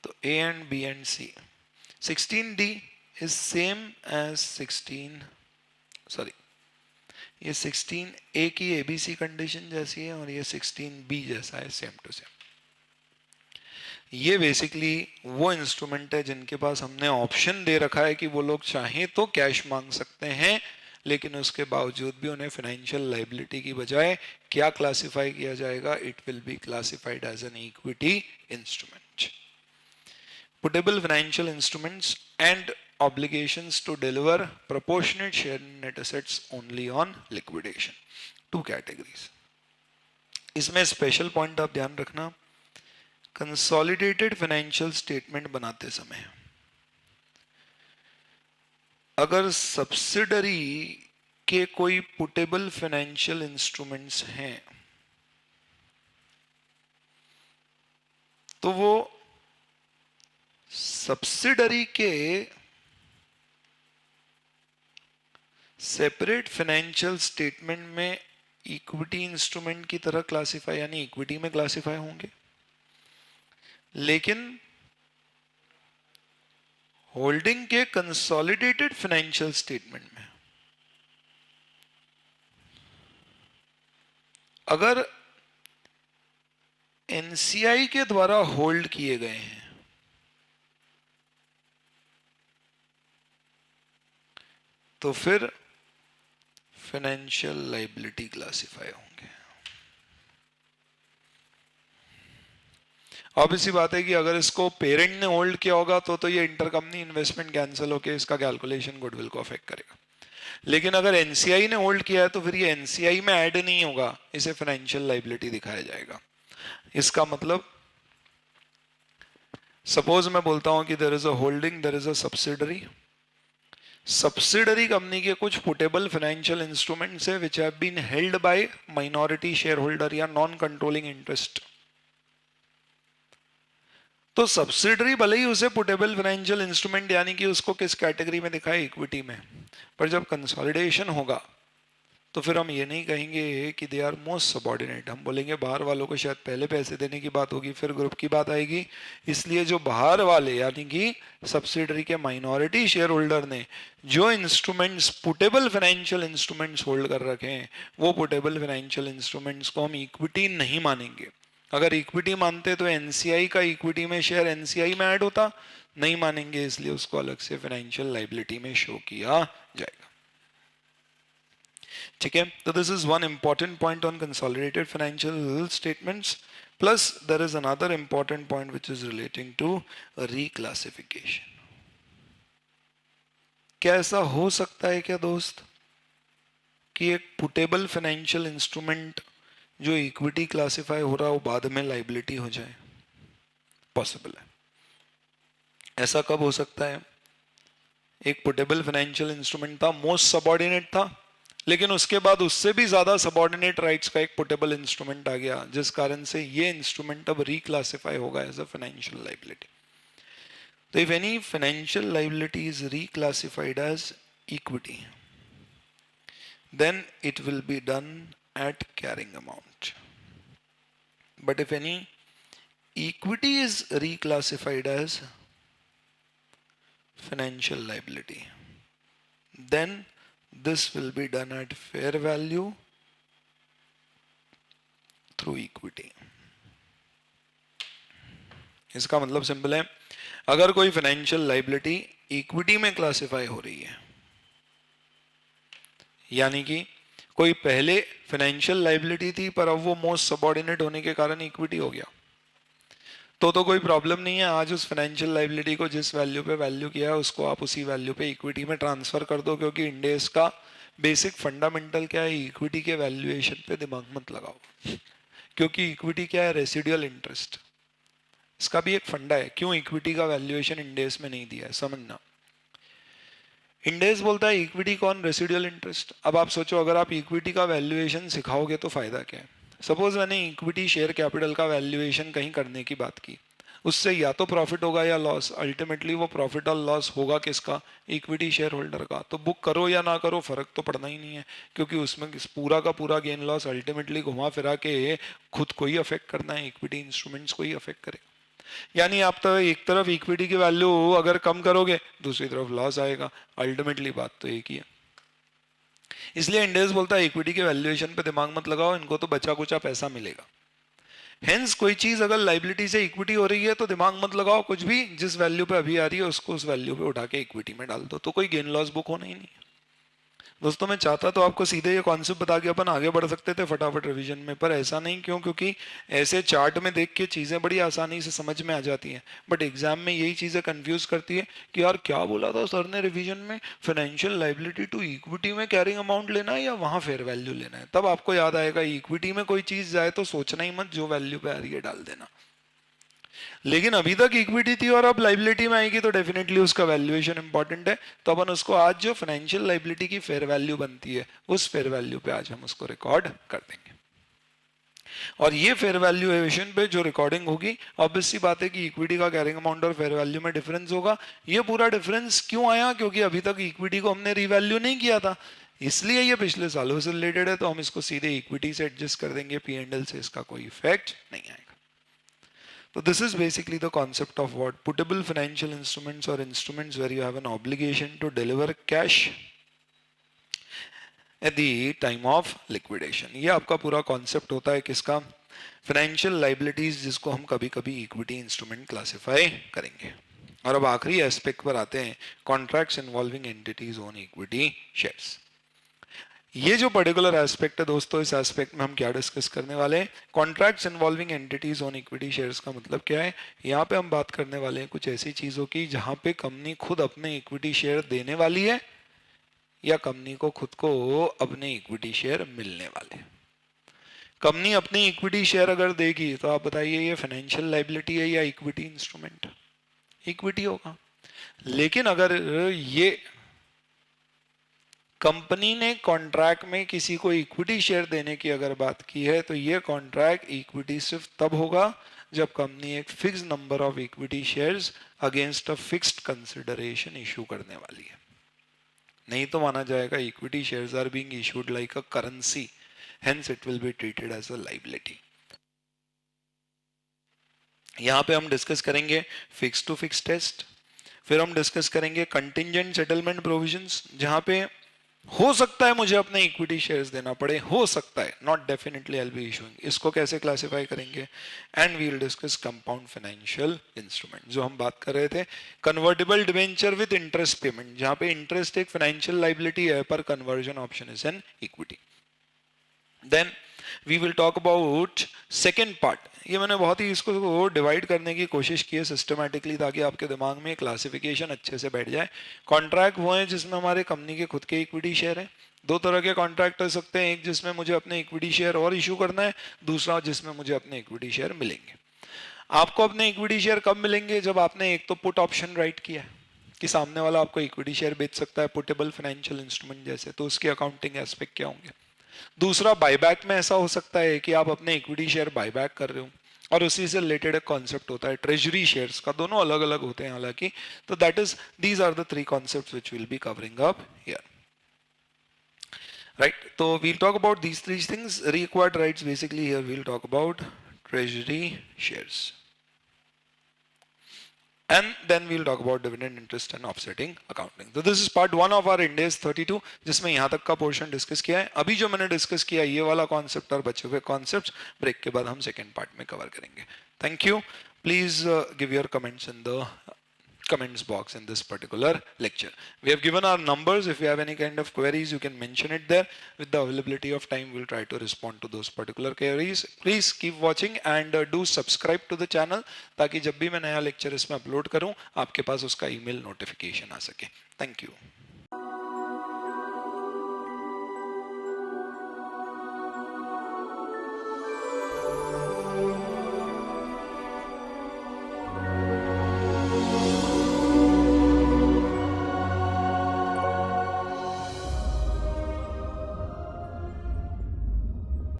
तो A and B and C. 16D is same as 16, sorry, ये 16A की ABC कंडीशन जैसी है और ये 16B जैसा है, सेम टू सेम. ये बेसिकली वो इंस्ट्रूमेंट है जिनके पास हमने ऑप्शन दे रखा है कि वो लोग चाहें तो कैश मांग सकते हैं, लेकिन उसके बावजूद भी उन्हें फाइनेंशियल लायबिलिटी की बजाय क्या क्लासिफाई किया जाएगा? It will be classified as an equity instrument. Puttable financial instruments and obligations to deliver proportionate share in net assets only on liquidation. 2 categories. इसमें स्पेशल पॉइंट आप ध्यान रखना, कंसोलिडेटेड फाइनेंशियल स्टेटमेंट बनाते समय अगर सब्सिडरी के कोई पुटेबल फाइनेंशियल इंस्ट्रूमेंट्स हैं तो वो सब्सिडरी के सेपरेट फाइनेंशियल स्टेटमेंट में इक्विटी इंस्ट्रूमेंट की तरह क्लासिफाई यानी इक्विटी में क्लासिफाई होंगे, लेकिन होल्डिंग के कंसोलिडेटेड फाइनेंशियल स्टेटमेंट में अगर एनसीआई के द्वारा होल्ड किए गए हैं तो फिर फाइनेंशियल लायबिलिटी क्लासिफाई होंगे. अब इसी बात है कि अगर इसको पेरेंट ने होल्ड किया होगा तो ये इंटरकंपनी इन्वेस्टमेंट कैंसिल होकर इसका कैलकुलेशन गुडविल को अफेक्ट करेगा, लेकिन अगर एनसीआई ने होल्ड किया है तो फिर ये एनसीआई में ऐड नहीं होगा, इसे फाइनेंशियल लायबिलिटी दिखाया जाएगा. इसका मतलब सपोज मैं बोलता हूं कि there is a holding, there is a subsidiary, subsidiary company के कुछ पुटेबल फाइनेंशियल इंस्ट्रूमेंट्स है which have been held by minority share holder या नॉन कंट्रोलिंग इंटरेस्ट। तो सब्सिडरी भले ही उसे पुटेबल फाइनेंशियल इंस्ट्रूमेंट यानी कि उसको किस कैटेगरी में दिखाए, इक्विटी में, पर जब कंसोलिडेशन होगा तो फिर हम ये नहीं कहेंगे कि दे आर मोस्ट सबॉर्डिनेट, हम बोलेंगे बाहर वालों को शायद पहले पैसे देने की बात होगी, फिर ग्रुप की बात आएगी। इसलिए जो बाहर वाले यानी कि सब्सिडरी के माइनॉरिटी शेयर होल्डर ने जो instruments puttable financial instruments hold कर रखे हैं, वो पुटेबल फाइनेंशियल इंस्ट्रूमेंट्स को हम इक्विटी नहीं मानेंगे। अगर इक्विटी मानते तो एनसीआई का इक्विटी में शेयर एनसीआई में ऐड होता, नहीं मानेंगे, इसलिए उसको अलग से फाइनेंशियल लाइबिलिटी में शो किया जाएगा। ठीक है, तो this is one important point on consolidated financial statements. Plus there is another important point which is relating to reclassification. क्या ऐसा हो सकता है क्या दोस्त कि एक पुटेबल फाइनेंशियल इंस्ट्रूमेंट जो इक्विटी क्लासिफाई हो रहा है वो बाद में लाइबिलिटी हो जाए? पॉसिबल है। ऐसा कब हो सकता है? एक पुटेबल फाइनेंशियल इंस्ट्रूमेंट था, मोस्ट सबॉर्डिनेट था, लेकिन उसके बाद उससे भी ज्यादा सबॉर्डिनेट राइट्स का एक पुटेबल इंस्ट्रूमेंट आ गया, जिस कारण से ये इंस्ट्रूमेंट अब रिक्लासिफाई होगा एज अ फाइनेंशियल लाइबिलिटी। तो if any financial liability is reclassified as equity, then it will be done at carrying amount. But if any equity is reclassified as financial liability, then this will be done at fair value through equity. इसका मतलब simple है, अगर कोई financial liability equity में classify हो रही है, यानी कि कोई पहले फाइनेंशियल लाइबिलिटी थी पर अब वो मोस्ट सबऑर्डिनेट होने के कारण इक्विटी हो गया, तो कोई प्रॉब्लम नहीं है। आज उस फाइनेंशियल लाइबिलिटी को जिस वैल्यू पे वैल्यू किया है उसको आप उसी वैल्यू पे इक्विटी में ट्रांसफर कर दो, क्योंकि इंडेस का बेसिक फंडामेंटल क्या है, इक्विटी के वैल्यूएशन पे दिमाग मत लगाओ, क्योंकि इक्विटी क्या है, रेसिडुअल इंटरेस्ट। इसका भी एक फंडा है, क्यों इक्विटी का वैल्यूएशन इंडेस में नहीं दिया है, समझना। इंडेस बोलता है इक्विटी कौन, रेसिडुअल इंटरेस्ट। अब आप सोचो, अगर आप इक्विटी का वैल्यूएशन सिखाओगे तो फायदा क्या है? सपोज मैंने इक्विटी शेयर कैपिटल का वैल्यूएशन कहीं करने की बात की, उससे या तो प्रॉफिट होगा या लॉस, अल्टीमेटली वो प्रॉफिट और लॉस होगा किसका, इक्विटी शेयर होल्डर का। तो बुक करो या ना करो फर्क तो पड़ना ही नहीं है, क्योंकि उसमें पूरा का पूरा गेन लॉस अल्टीमेटली घुमा फिरा के खुद को ही अफेक्ट करना है, इक्विटी इंस्ट्रूमेंट्स को ही अफेक्ट करेगा। यानी आप तो एक तरफ इक्विटी की वैल्यू अगर कम करोगे, दूसरी तरफ लॉस आएगा, अल्टीमेटली बात तो एक ही है। इसलिए इंडेस बोलता है इक्विटी के वैल्यूएशन पे दिमाग मत लगाओ, इनको तो बचा कुचा पैसा मिलेगा। हेंस कोई चीज अगर लाइबिलिटी से इक्विटी हो रही है तो दिमाग मत लगाओ, कुछ भी जिस वैल्यू पे अभी आ रही है उसको उस वैल्यू पे उठा के इक्विटी में डाल दो, तो कोई गेन लॉस बुक होना ही नहीं। दोस्तों मैं चाहता तो आपको सीधे ये कॉन्सेप्ट बता के अपन आगे बढ़ सकते थे फटाफट रिवीजन में, पर ऐसा नहीं। क्यों? क्योंकि ऐसे चार्ट में देख के चीज़ें बड़ी आसानी से समझ में आ जाती हैं, बट एग्जाम में यही चीज़ें कंफ्यूज करती है कि यार क्या बोला था सर ने रिवीजन में, फाइनेंशियल लाइबिलिटी टू इक्विटी में कैरिंग अमाउंट लेना है या वहाँ फेयर वैल्यू लेना है। तब आपको याद आएगा इक्विटी में कोई चीज़ जाए तो सोचना ही मत, जो वैल्यू पे आ रही है डाल देना। लेकिन अभी तक इक्विटी थी और अब लाइबिलिटी में आएगी तो डेफिनेटली उसका वैल्यूएशन इंपॉर्टेंट है। तो अपन उसको आज जो फाइनेंशियल लाइबिलिटी की फेयर वैल्यू बनती है उस फेयर वैल्यू पे आज हम उसको रिकॉर्ड कर देंगे। और ये फेयर वैल्यूएशन पे जो रिकॉर्डिंग होगी, ऑब्वियस सी बात है कि इक्विटी का कैरिंग अमाउंट और फेयर वैल्यू में डिफरेंस होगा। ये पूरा डिफरेंस क्यों आया? क्योंकि अभी तक इक्विटी को हमने रीवैल्यू नहीं किया था, इसलिए ये पिछले सालों से रिलेटेड है। तो हम इसको सीधे इक्विटी से एडजस्ट कर देंगे, P&L से इसका कोई इफेक्ट नहीं आएगा। So this is basically the concept of what putable financial instruments or instruments where you have an obligation to deliver cash at the time of liquidation। ये आपका पूरा concept होता है किसका, financial liabilities, जिसको हम कभी कभी equity instrument classify करेंगे। और अब आखिरी एस्पेक्ट पर आते हैं, contracts involving entities own equity shares। ये जो पर्टिकुलर एस्पेक्ट है दोस्तों, इस एस्पेक्ट में हम क्या डिस्कस करने वाले हैं, contracts involving entities on equity shares का मतलब क्या है। यहाँ पे हम बात करने वाले हैं कुछ ऐसी चीजों की जहाँ पे कंपनी खुद अपने इक्विटी शेयर देने वाली है या कंपनी को खुद को अपने इक्विटी शेयर मिलने वाले। कंपनी अपनी इक्विटी शेयर अगर देगी तो आप बताइए ये फाइनेंशियल लाइबिलिटी है या इक्विटी इंस्ट्रूमेंट? इक्विटी होगा। लेकिन अगर ये कंपनी ने कॉन्ट्रैक्ट में किसी को इक्विटी शेयर देने की अगर बात की है तो ये कॉन्ट्रैक्ट इक्विटी सिर्फ तब होगा जब कंपनी एक fix number of equity shares against a fixed consideration issue करने वाली है। नहीं तो माना जाएगा equity shares are being issued like a currency, hence it will be treated as a liability. यहां पे हम डिस्कस करेंगे फिक्स टू फिक्स टेस्ट, फिर हम डिस्कस करेंगे कंटिंजेंट सेटलमेंट प्रोविजंस, जहां पे हो सकता है मुझे अपने इक्विटी शेयर्स देना पड़े, हो सकता है, not definitely I will be issuing, इसको कैसे क्लासिफाई करेंगे। And we will discuss compound financial instrument, जो हम बात कर रहे थे convertible debenture with interest payment, जहां पे इंटरेस्ट एक फाइनेंशियल लाइबिलिटी है पर conversion option is an equity. Then we will talk about second part. ये मैंने बहुत ही इसको डिवाइड करने की कोशिश की है सिस्टमैटिकली, ताकि आपके दिमाग में क्लासिफिकेशन अच्छे से बैठ जाए। कॉन्ट्रैक्ट वो है जिसमें हमारे कंपनी के खुद के इक्विटी शेयर है। दो तरह के कॉन्ट्रैक्ट हो सकते हैं, एक जिसमें मुझे अपने इक्विटी शेयर और इशू करना है, दूसरा जिसमें मुझे अपने इक्विटी शेयर मिलेंगे। आपको अपने इक्विटी शेयर कब मिलेंगे? जब आपने एक तो पुट ऑप्शन राइट किया है कि सामने वाला आपको इक्विटी शेयर बेच सकता है पुटेबल फाइनेंशियल इंस्ट्रूमेंट जैसे, तो उसके अकाउंटिंग एस्पेक्ट क्या होंगे। दूसरा, बायबैक में ऐसा हो सकता है कि आप अपने इक्विटी शेयर बायबैक कर रहे हो और उसी से रिलेटेड एक कॉन्सेप्ट होता है ट्रेजरी शेयर्स का, दोनों अलग अलग होते हैं हालांकि। तो that is, these are the three concepts which will be covering up here, right. तो we'll talk about these three things. Required rights, basically here we'll talk about treasury shares, and then we'll talk about dividend interest and offsetting accounting. So this is part 1 of our Ind AS 32, जिसमें यहाँ तक का portion discuss किया है। अभी जो मैंने discuss किया ये वाला कॉन्सेप्ट और बचे हुए कॉन्सेप्ट्स ब्रेक के बाद हम सेकेंड पार्ट में कवर करेंगे। Thank you. Please give your comments in the comments box in this particular lecture. We have given our numbers. If you have any kind of queries, you can mention it there. With the availability of time, we'll try to respond to those particular queries. Please keep watching and do subscribe to the channel, ताकि जब भी मैं नया lecture इसमें upload करूं आपके पास उसका email notification आ सके. Thank you.